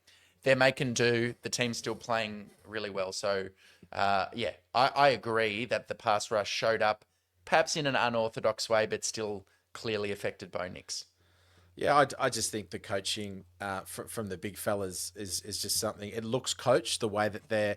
they're making do. The team's still playing really well. So, I agree that the pass rush showed up perhaps in an unorthodox way, but still clearly affected Bo Nix. Yeah, I just think the coaching from the big fellas is just something. It looks coached the way that they're,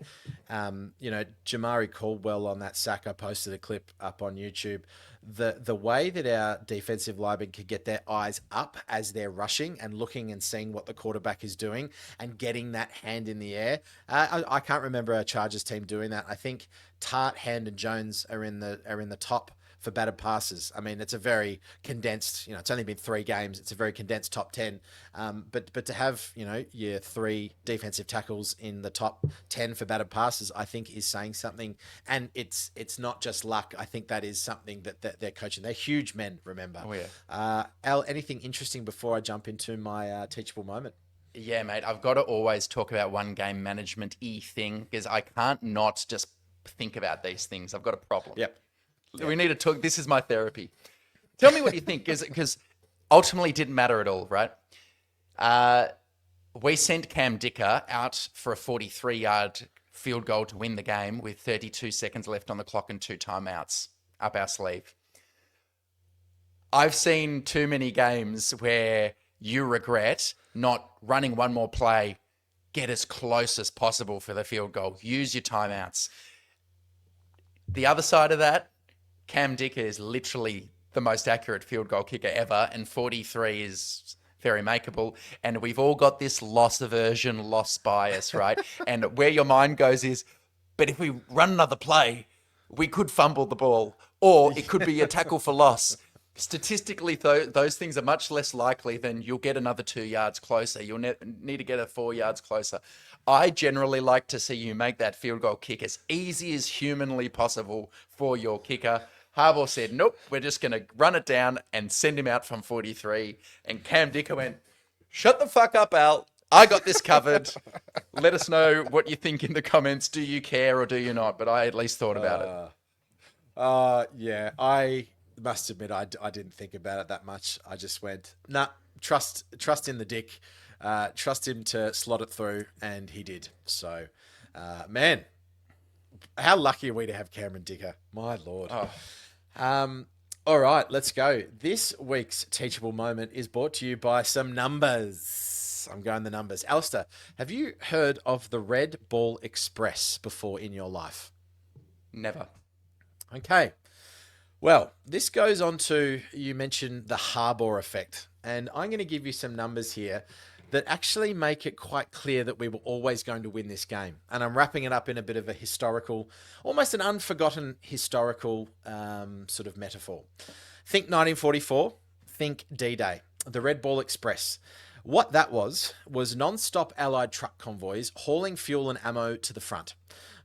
Jamari Caldwell on that sack. I posted a clip up on YouTube. The way that our defensive linemen can get their eyes up as they're rushing and looking and seeing what the quarterback is doing and getting that hand in the air. I can't remember a Chargers team doing that. I think Tart, Hand, and Jones are in the top for batted passes. I mean, it's a very condensed, it's only been 3 games. It's a very condensed top 10. But to have, your 3 defensive tackles in the top 10 for batted passes, I think is saying something. And it's not just luck. I think that is something that they're coaching. They're huge men, remember. Oh, yeah. Al, anything interesting before I jump into my teachable moment? Yeah, mate. I've got to always talk about one game management-y thing because I can't not just think about these things. I've got a problem. Yep. We need to talk. This is my therapy. Tell me what you think, because ultimately it didn't matter at all, right? We sent Cam Dicker out for a 43-yard field goal to win the game with 32 seconds left on the clock and 2 timeouts up our sleeve. I've seen too many games where you regret not running one more play, get as close as possible for the field goal, use your timeouts. The other side of that, Cam Dicker is literally the most accurate field goal kicker ever, and 43 is very makeable. And we've all got this loss aversion, loss bias, right? And where your mind goes is, but if we run another play, we could fumble the ball, or it could be a tackle for loss. Statistically, though, those things are much less likely than you'll get another 2 yards closer. You'll need to get 4 yards closer. I generally like to see you make that field goal kick as easy as humanly possible for your kicker. Harbaugh said, nope, we're just going to run it down and send him out from 43. And Cam Dicker went, shut the fuck up, Al. I got this covered. Let us know what you think in the comments. Do you care or do you not? But I at least thought about it. Yeah, I must admit I didn't think about it that much. I just went, nah, trust in the Dick. Trust him to slot it through, and he did. So, man, how lucky are we to have Cameron Dicker? My Lord. All right, let's go. This week's teachable moment is brought to you by some numbers. I'm going the numbers. Alistair, have you heard of the Red Ball Express before in your life? Never. Okay. Well, this goes on to, you mentioned the Harbaugh effect, and I'm going to give you some numbers here that actually make it quite clear that we were always going to win this game. And I'm wrapping it up in a bit of a historical, almost an unforgotten historical sort of metaphor. Think 1944, think D-Day, the Red Ball Express. What that was non-stop Allied truck convoys hauling fuel and ammo to the front.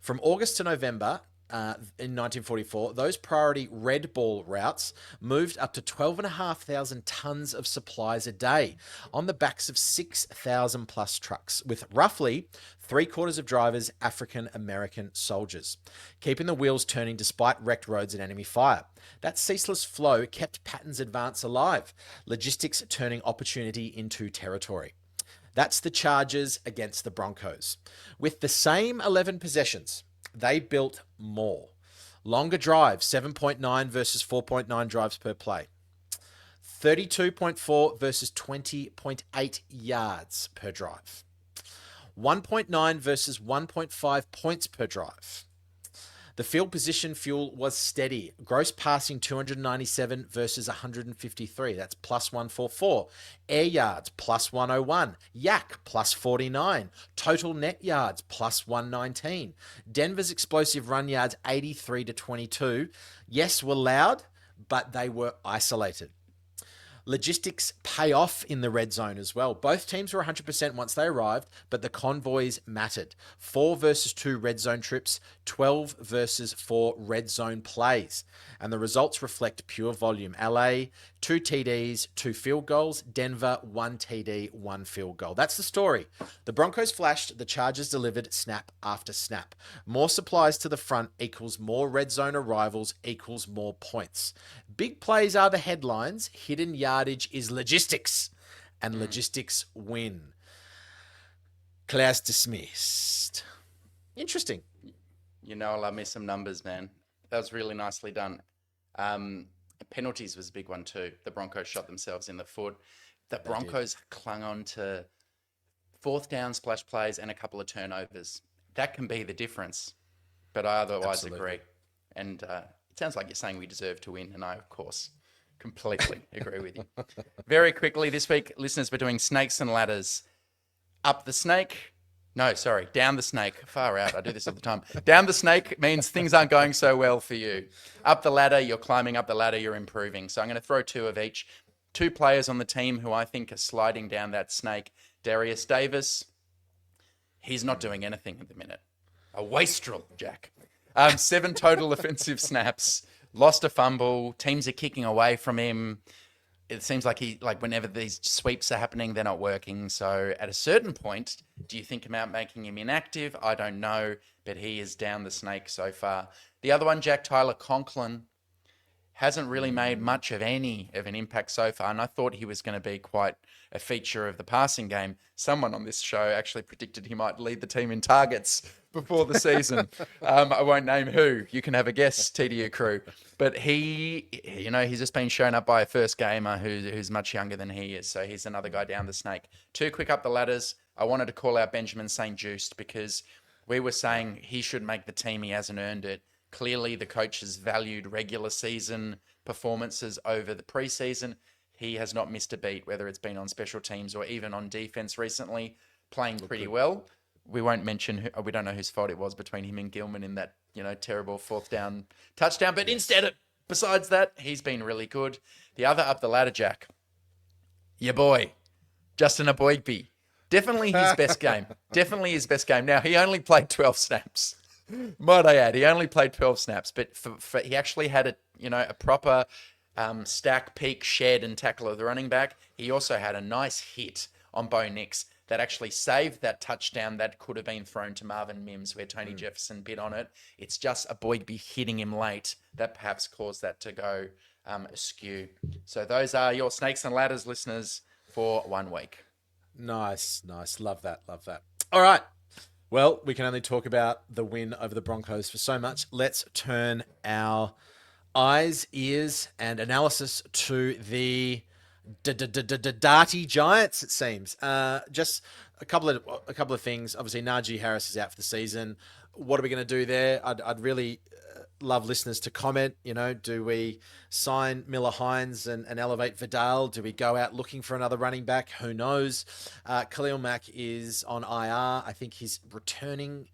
From August to November, in 1944, those priority Red Ball routes moved up to 12,500 tons of supplies a day on the backs of 6,000 plus trucks, with roughly 3/4 of drivers African American soldiers, keeping the wheels turning despite wrecked roads and enemy fire. That ceaseless flow kept Patton's advance alive, logistics turning opportunity into territory. That's the Chargers against the Broncos. With the same 11 possessions, they built more. Longer drives, 7.9 versus 4.9 drives per play. 32.4 versus 20.8 yards per drive. 1.9 versus 1.5 points per drive. The field position fuel was steady. Gross passing 297 versus 153. That's plus 144. Air yards plus 101. Yak plus 49. Total net yards plus 119. Denver's explosive run yards 83 to 22. Yes, were loud, but they were isolated. Logistics pay off in the red zone as well. Both teams were 100% once they arrived, but the convoys mattered. 4 versus 2 red zone trips, 12 versus 4 red zone plays. And the results reflect pure volume. LA, 2 TDs, 2 field goals. Denver, 1 TD, 1 field goal. That's the story. The Broncos flashed, the Chargers delivered snap after snap. More supplies to the front equals more red zone arrivals equals more points. Big plays are the headlines. Hidden yardage is logistics. And logistics win. Class dismissed. Interesting. You know I love me some numbers, man. That was really nicely done. Penalties was a big one too. The Broncos shot themselves in the foot. The Broncos clung on to 4th down splash plays and a couple of turnovers. That can be the difference. But I otherwise agree. And it sounds like you're saying we deserve to win. And I, of course, completely agree with you. Very quickly this week, listeners, we're doing snakes and ladders. Up the snake. No, sorry, down the snake. Far out. I do this all the time. Down the snake means things aren't going so well for you. Up the ladder, you're climbing up the ladder, you're improving. So I'm going to throw 2 of each. 2 players on the team who I think are sliding down that snake. Darius Davis, he's not doing anything at the minute. A wastrel, Jack. 7 total offensive snaps. Lost a fumble. Teams are kicking away from him. It seems like whenever these sweeps are happening, they're not working. So at a certain point, do you think about making him inactive? I don't know, but he is down the snake so far. The other one, Jack Tyler Conklin, hasn't really made much of any of an impact so far, and I thought he was going to be quite a feature of the passing game. Someone on this show actually predicted he might lead the team in targets before the season. I won't name who. You can have a guess, TDU crew. But he's just been shown up by a first gamer who's much younger than he is. So he's another guy down the snake. 2 quick up the ladders. I wanted to call out Benjamin St. Just because we were saying he should make the team. He hasn't earned it. Clearly, the coach has valued regular season performances over the preseason. He has not missed a beat, whether it's been on special teams or even on defense recently, playing pretty well. We won't mention we don't know whose fault it was between him and Gilman in that, terrible 4th down touchdown. But instead, Besides that, he's been really good. The other up the ladder, Jack, your boy, Justin Aboigbe. Definitely his best game. Definitely his best game. Now, he only played 12 snaps. Might I add, he only played 12 snaps, but he actually had a proper stack, peak, shed, and tackle of the running back. He also had a nice hit on Bo Nix that actually saved that touchdown that could have been thrown to Marvin Mims where Tony Jefferson bit on it. It's just Aboigbe hitting him late that perhaps caused that to go askew. So those are your Snakes and Ladders listeners for 1 week. Nice. Love that. All right. Well, we can only talk about the win over the Broncos for so much. Let's turn our eyes, ears, and analysis to the Darty Giants, it seems. Just a couple of things. Obviously, Najee Harris is out for the season. What are we going to do there? I'd really love listeners to comment. Do we sign Miller Hines and elevate Vidal? Do we go out looking for another running back? Who knows? Khalil Mack is on IR. I think he's returning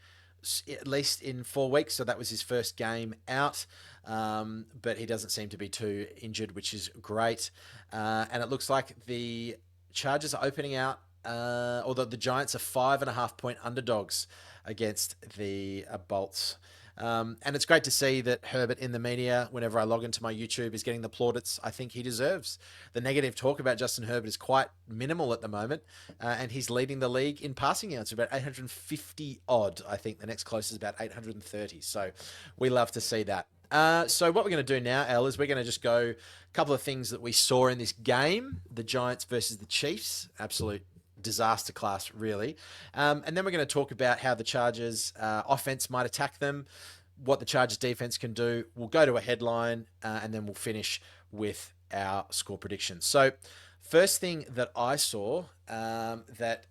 at least in 4 weeks. So that was his first game out. But he doesn't seem to be too injured, which is great. And it looks like the Chargers are opening out, although the Giants are 5.5-point underdogs against the Bolts. And it's great to see that Herbert in the media, whenever I log into my YouTube, is getting the plaudits I think he deserves. The negative talk about Justin Herbert is quite minimal at the moment, and he's leading the league in passing yards, about 850 odd. I think the next closest is about 830. So we love to see that. So what we're going to do now, Elle, is we're going to just go a couple of things that we saw in this game, the Giants versus the Chiefs. Absolute disaster class, really. And then we're going to talk about how the Chargers offense might attack them, what the Chargers defense can do. We'll go to a headline, and then we'll finish with our score predictions. So first thing that I saw that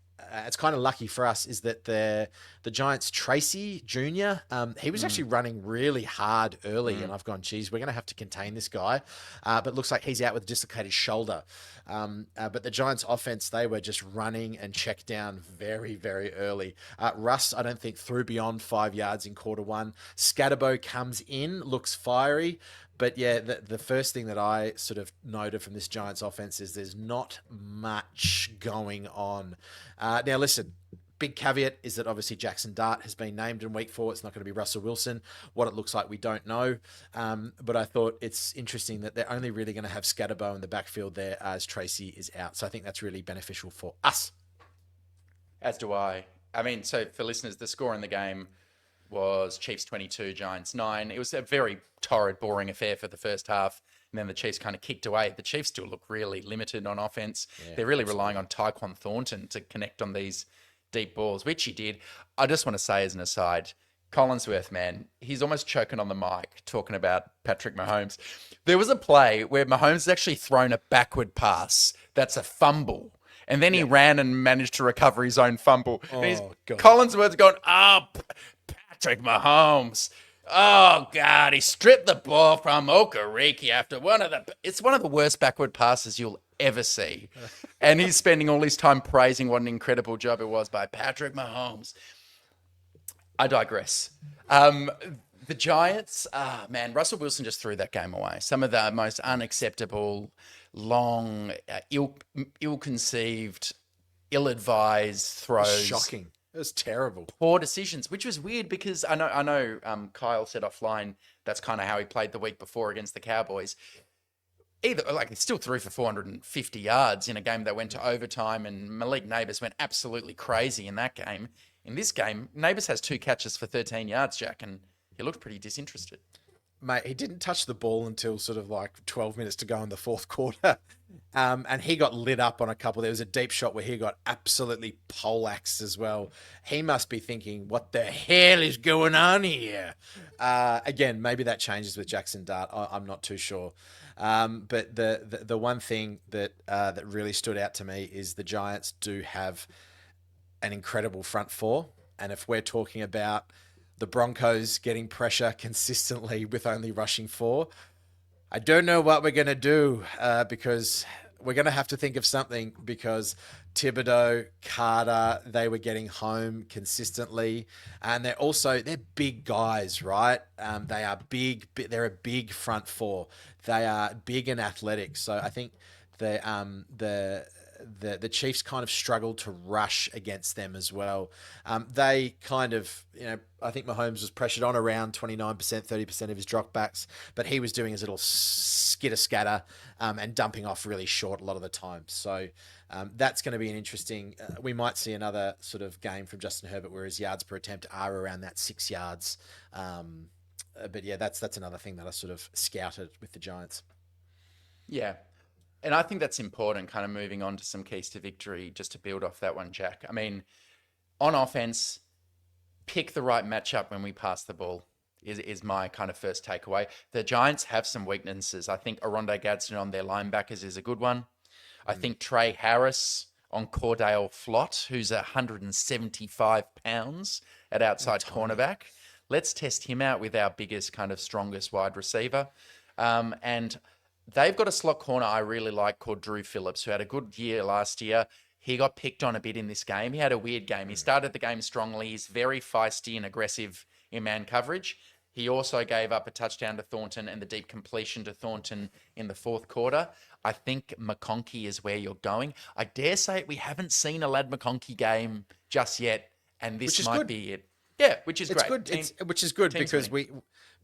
it's kind of lucky for us is that the Giants' Tracy Jr., he was actually running really hard early, and I've gone, geez, we're going to have to contain this guy. But it looks like he's out with a dislocated shoulder. But the Giants' offense, they were just running and check down very, very early. Russ, I don't think, threw beyond 5 yards in quarter one. Scatterbo comes in, looks fiery. But yeah, the first thing that I sort of noted from this Giants offense is there's not much going on. Now, listen, big caveat is that obviously Jackson Dart has been named in week 4. It's not going to be Russell Wilson. What it looks like, we don't know. But I thought it's interesting that they're only really going to have Scatterbo in the backfield there as Tracy is out. So I think that's really beneficial for us. As do I. I mean, so for listeners, the score in the game was Chiefs 22, Giants 9. It was a very torrid, boring affair for the first half. And then the Chiefs kind of kicked away. The Chiefs still look really limited on offense. Yeah, they're really relying on Tyquan Thornton to connect on these deep balls, which he did. I just want to say as an aside, Collinsworth, man, he's almost choking on the mic talking about Patrick Mahomes. There was a play where Mahomes has actually thrown a backward pass. That's a fumble. And then he ran and managed to recover his own fumble. Oh, God. Collinsworth's gone, Patrick Mahomes. Oh, God, he stripped the ball from Okereke after it's one of the worst backward passes you'll ever see. And he's spending all his time praising what an incredible job it was by Patrick Mahomes. I digress. The Giants, man, Russell Wilson just threw that game away. Some of the most unacceptable, long, ill-conceived, ill-advised throws. Shocking. It was terrible. Poor decisions, which was weird because I know Kyle said offline that's kind of how he played the week before against the Cowboys. He still threw for 450 yards in a game that went to overtime, and Malik Neighbors went absolutely crazy in that game. In this game, Neighbors has 2 catches for 13 yards, Jack, and he looked pretty disinterested. Mate, he didn't touch the ball until sort of like 12 minutes to go in the fourth quarter. And he got lit up on a couple. There was a deep shot where he got absolutely poleaxed as well. He must be thinking, what the hell is going on here? Again, maybe that changes with Jackson Dart. I'm not too sure. But the one thing that really stood out to me is the Giants do have an incredible front four. And if we're talking about the Broncos getting pressure consistently with only rushing 4, I don't know what we're going to do because we're going to have to think of something because Thibodeau, Carter, they were getting home consistently. And they're big guys, right? They are big. They're a big front four. They are big and athletic. So I think the Chiefs kind of struggled to rush against them as well. They kind of, I think Mahomes was pressured on around 29%, 30% of his dropbacks, but he was doing his little skitter-scatter and dumping off really short a lot of the time. So that's going to be an interesting, we might see another sort of game from Justin Herbert where his yards per attempt are around that 6 yards. But yeah, that's another thing that I sort of scouted with the Giants. Yeah. And I think that's important, kind of moving on to some keys to victory, just to build off that one, Jack. I mean, on offense, pick the right matchup when we pass the ball is my kind of first takeaway. The Giants have some weaknesses. I think Aronde Gadsden on their linebackers is a good one. I think Trey Harris on Cordale Flott, who's 175 pounds at outside cornerback. Let's test him out with our biggest, kind of strongest wide receiver. And they've got a slot corner I really like called Drew Phillips, who had a good year last year. He got picked on a bit in this game. He had a weird game. He started the game strongly. He's very feisty and aggressive in man coverage. He also gave up a touchdown to Thornton and the deep completion to Thornton in the fourth quarter. I think McConkey is where you're going. I dare say we haven't seen a Lad McConkey game just yet, and this might be it. Yeah, which is great. Which is good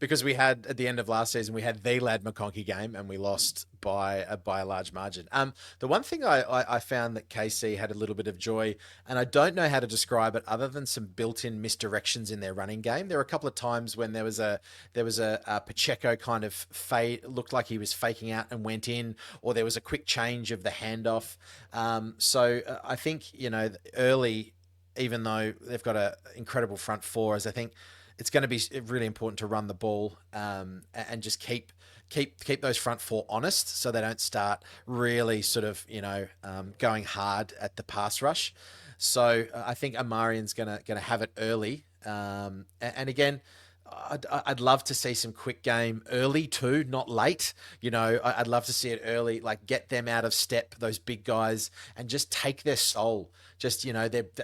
because we had at the end of last season we had the Lad McConkey game and we lost by a large margin. The one thing I found that KC had a little bit of joy, and I don't know how to describe it other than some built-in misdirections in their running game. There were a couple of times when there was a Pacheco kind of fade, looked like he was faking out and went in, or there was a quick change of the handoff. So I think early, even though they've got an incredible front four, as I think it's going to be really important to run the ball and just keep those front four honest so they don't start really sort of, going hard at the pass rush. So I think Amarian's going to have it early. And again, I'd love to see some quick game early too, not late. I'd love to see it early, like get them out of step, those big guys, and just take their soul. Just,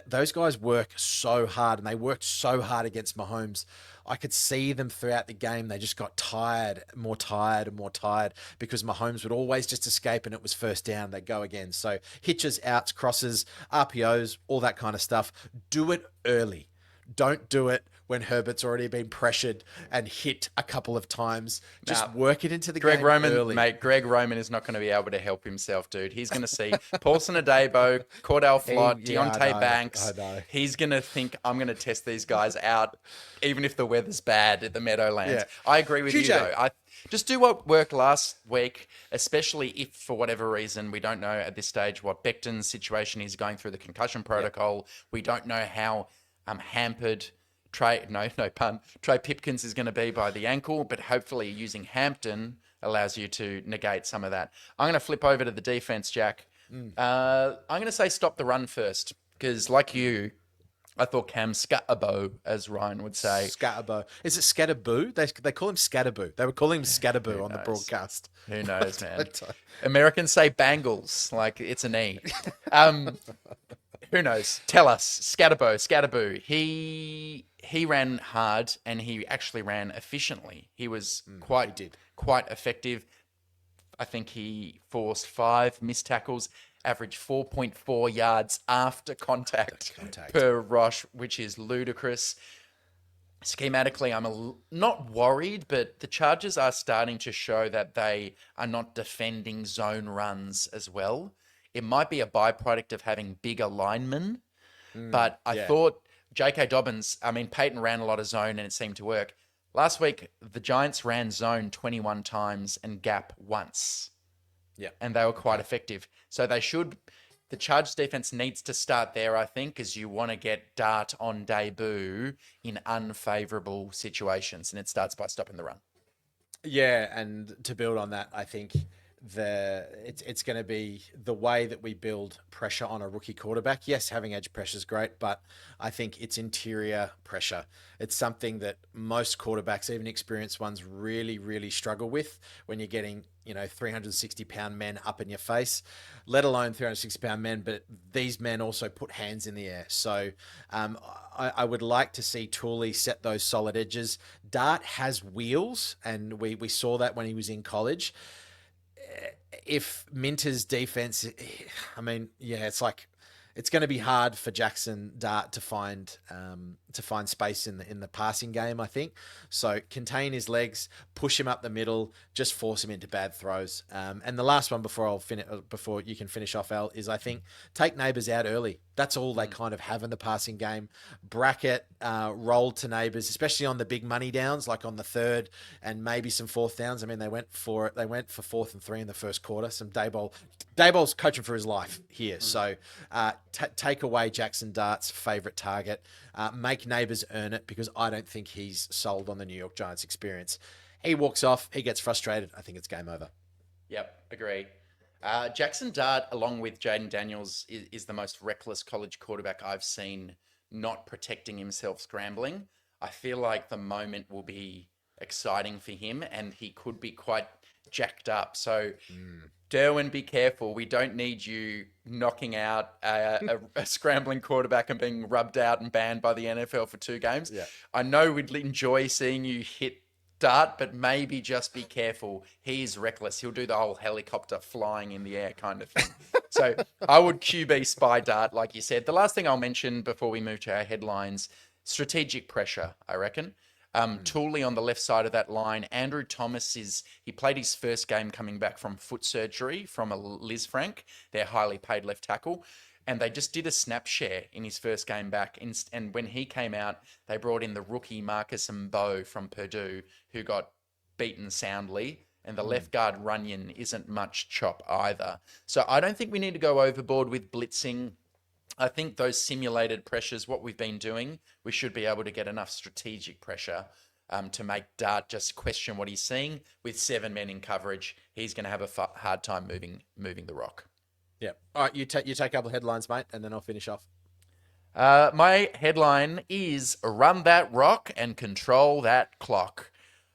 those guys work so hard, and they worked so hard against Mahomes. I could see them throughout the game. They just got tired, more tired and more tired because Mahomes would always just escape and it was first down. They'd go again. So hitches, outs, crosses, RPOs, all that kind of stuff. Do it early. Don't do it when Herbert's already been pressured and hit a couple of times. Just work it into the game early. Mate, Greg Roman is not going to be able to help himself, dude. He's going to see Paulson Adebo, Cordell Flott, Deontay Banks. He's going to think, I'm going to test these guys out, even if the weather's bad at the Meadowlands. Yeah. I agree with you, though. Just do what worked last week, especially if, for whatever reason, we don't know at this stage what Becton's situation is going through the concussion protocol. Yeah. We don't know how hampered Trey Pipkins is going to be by the ankle, but hopefully using Hampton allows you to negate some of that. I'm going to flip over to the defense, Jack. I'm going to say stop the run first, because like you, I thought Cam Scatterbo, as Ryan would say. Scatterbo. Is it Scatterboo? They call him Scatterboo. They were calling him Scatterboo on the broadcast. Who knows, man? Americans say Bangles, like it's an E. Who knows? Tell us. Scatterboo. He ran hard and he actually ran efficiently. He was quite effective. I think he forced 5 missed tackles, averaged 4.4 yards after contact per rush, which is ludicrous. Schematically, I'm not worried, but the Chargers are starting to show that they are not defending zone runs as well. It might be a byproduct of having bigger linemen, but I thought J.K. Dobbins, Peyton ran a lot of zone and it seemed to work. Last week, the Giants ran zone 21 times and gap once. Yeah. And they were quite effective. So the Chargers defense needs to start there, I think, because you want to get Dart on debut in unfavorable situations, and it starts by stopping the run. Yeah, and to build on that, I think it's going to be the way that we build pressure on a rookie quarterback. Yes, having edge pressure is great, but I think it's interior pressure. It's something that most quarterbacks, even experienced ones, really, really struggle with when you're getting 360-pound men up in your face, let alone 360-pound men. But these men also put hands in the air. So I would like to see Tooley set those solid edges. Dart has wheels, and we saw that when he was in college. If Minter's defense, it's going to be hard for Jackson Dart to find space in the passing game, I think. So contain his legs, push him up the middle, just force him into bad throws. And the last one before you can finish off, Al, is I think take Neighbours out early. That's all they kind of have in the passing game. Bracket, roll to Neighbours, especially on the big money downs, like on the third and maybe some fourth downs. I mean, they went for 4th and 3 in the first quarter. Some Dayball's coaching for his life here. So take away Jackson Dart's favorite target. Make Neighbours earn it, because I don't think he's sold on the New York Giants experience. He walks off. He gets frustrated. I think it's game over. Yep, agree. Jackson Dart, along with Jaden Daniels, is the most reckless college quarterback I've seen not protecting himself scrambling. I feel like the moment will be exciting for him, and he could be quite jacked up. So, Derwin, be careful. We don't need you knocking out a scrambling quarterback and being rubbed out and banned by the NFL for 2 games. Yeah. I know we'd enjoy seeing you hit Dart, but maybe just be careful. He's reckless. He'll do the whole helicopter flying in the air kind of thing. So I would QB spy Dart, like you said. The last thing I'll mention before we move to our headlines, strategic pressure, I reckon. Tooley on the left side of that line. Andrew Thomas he played his first game coming back from foot surgery from a Liz Frank, their highly paid left tackle. And they just did a snap share in his first game back. And when he came out, they brought in the rookie Marcus Mbow from Purdue, who got beaten soundly. And the left guard Runyon isn't much chop either. So I don't think we need to go overboard with blitzing. I think those simulated pressures, what we've been doing, we should be able to get enough strategic pressure to make Dart just question what he's seeing. With 7 men in coverage, he's going to have a hard time moving the rock. Yeah. All right, you take a couple of headlines, mate, and then I'll finish off. My headline is Run That Rock and Control That Clock.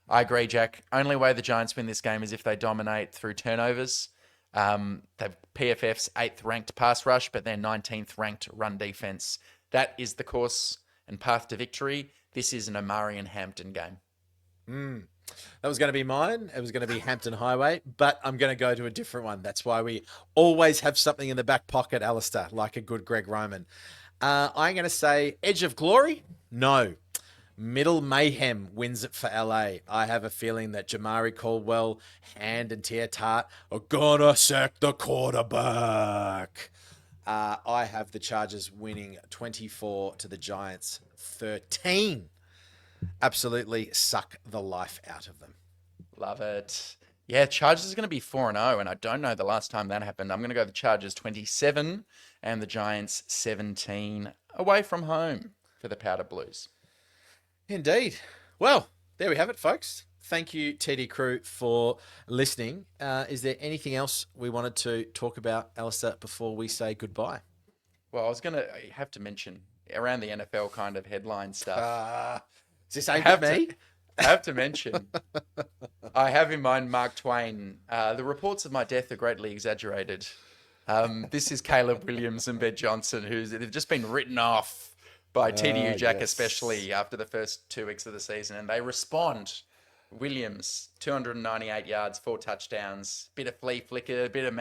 I agree, Jack. Only way the Giants win this game is if they dominate through turnovers. They've PFF's 8th ranked pass rush, but their 19th ranked run defense. That is the course and path to victory. This is an Amari and Hampton game. That was going to be mine. It was going to be Hampton Highway, but I'm going to go to a different one. That's why we always have something in the back pocket, Alistair, like a good Greg Roman. I'm going to say Edge of Glory? No. Middle Mayhem wins it for LA. I have a feeling that Jamari Caldwell, Hand, and Tia Tart are going to sack the quarterback. I have the Chargers winning 24 to the Giants 13. Absolutely suck the life out of them. Love it. Yeah, Chargers is going to be 4-0, and I don't know the last time that happened. I'm going to go the Chargers 27 and the Giants 17 away from home for the Powder Blues. Indeed. Well, there we have it, folks. Thank you, TD Crew, for listening. Is there anything else we wanted to talk about, Alistair, before we say goodbye? Well, I was going to have to mention around the NFL kind of headline stuff. Is this aimed at me? I have to mention, I have in mind Mark Twain. The reports of my death are greatly exaggerated. This is Caleb Williams and Ben Johnson, they've just been written off by TDU Jack, especially after the first 2 weeks of the season. And they respond. Williams, 298 yards, 4 touchdowns, bit of flea flicker, bit of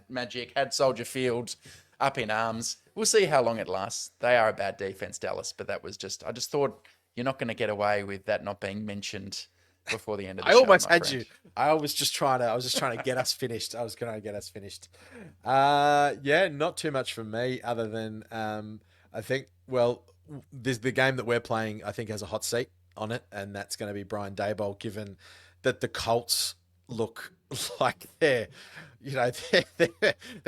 magic, had Soldier Field up in arms. We'll see how long it lasts. They are a bad defense, Dallas, but I just thought you're not going to get away with that not being mentioned before the end of the show. I almost had you. I was just trying to get us finished. I was going to get us finished. Yeah, not too much from me other than I think, there's the game that we're playing, I think, has a hot seat on it, and that's going to be Brian Daboll, given that the Colts look like they're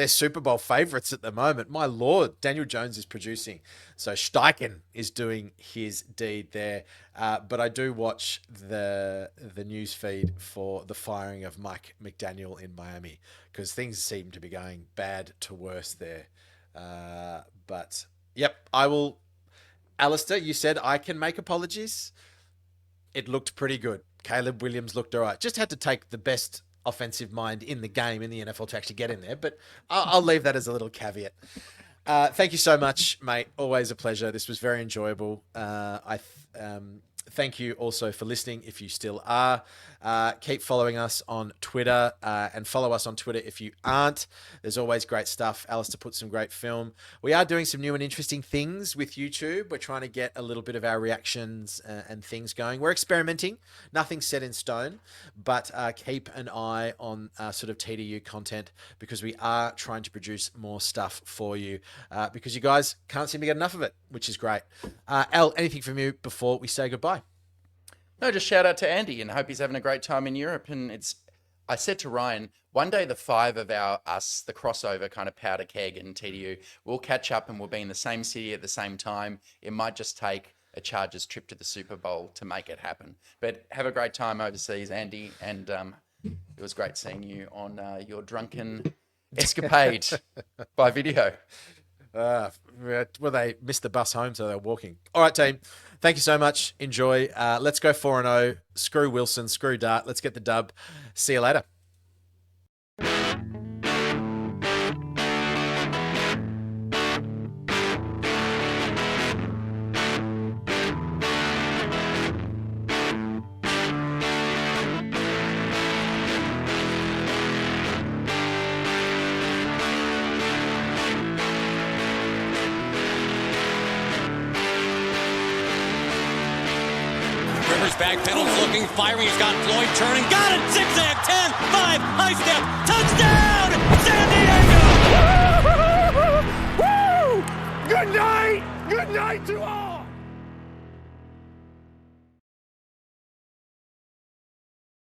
Super Bowl favorites at the moment. My Lord, Daniel Jones is producing. So Steichen is doing his deed there. But I do watch the news feed for the firing of Mike McDaniel in Miami because things seem to be going bad to worse there. But yep, I will. Alistair, you said I can make apologies. It looked pretty good. Caleb Williams looked all right. Just had to take the best offensive mind in the game in the NFL to actually get in there. But I'll leave that as a little caveat. Thank you so much, mate. Always a pleasure. This was very enjoyable. Thank you also for listening if you still are. Keep following us on Twitter and follow us on Twitter if you aren't. There's always great stuff. Alistair put some great film. We are doing some new and interesting things with YouTube. We're trying to get a little bit of our reactions and things going. We're experimenting. Nothing's set in stone, but keep an eye on sort of TDU content because we are trying to produce more stuff for you because you guys can't seem to get enough of it, which is great. Al, anything from you before we say goodbye? No, just shout out to Andy and hope he's having a great time in Europe. And I said to Ryan, one day the five of us, the crossover kind of powder keg and TDU, we'll catch up and we'll be in the same city at the same time. It might just take a Chargers trip to the Super Bowl to make it happen. But have a great time overseas, Andy. And it was great seeing you on your drunken escapade by video. Well, they missed the bus home, so they're walking. All right, team. Thank you so much. Enjoy. Let's go 4-0. Screw Wilson. Screw Dart. Let's get the dub. See you later. Backpedals looking, firing. He's got Floyd turning. Got it! Zigzag, 10, 5, high step, touchdown!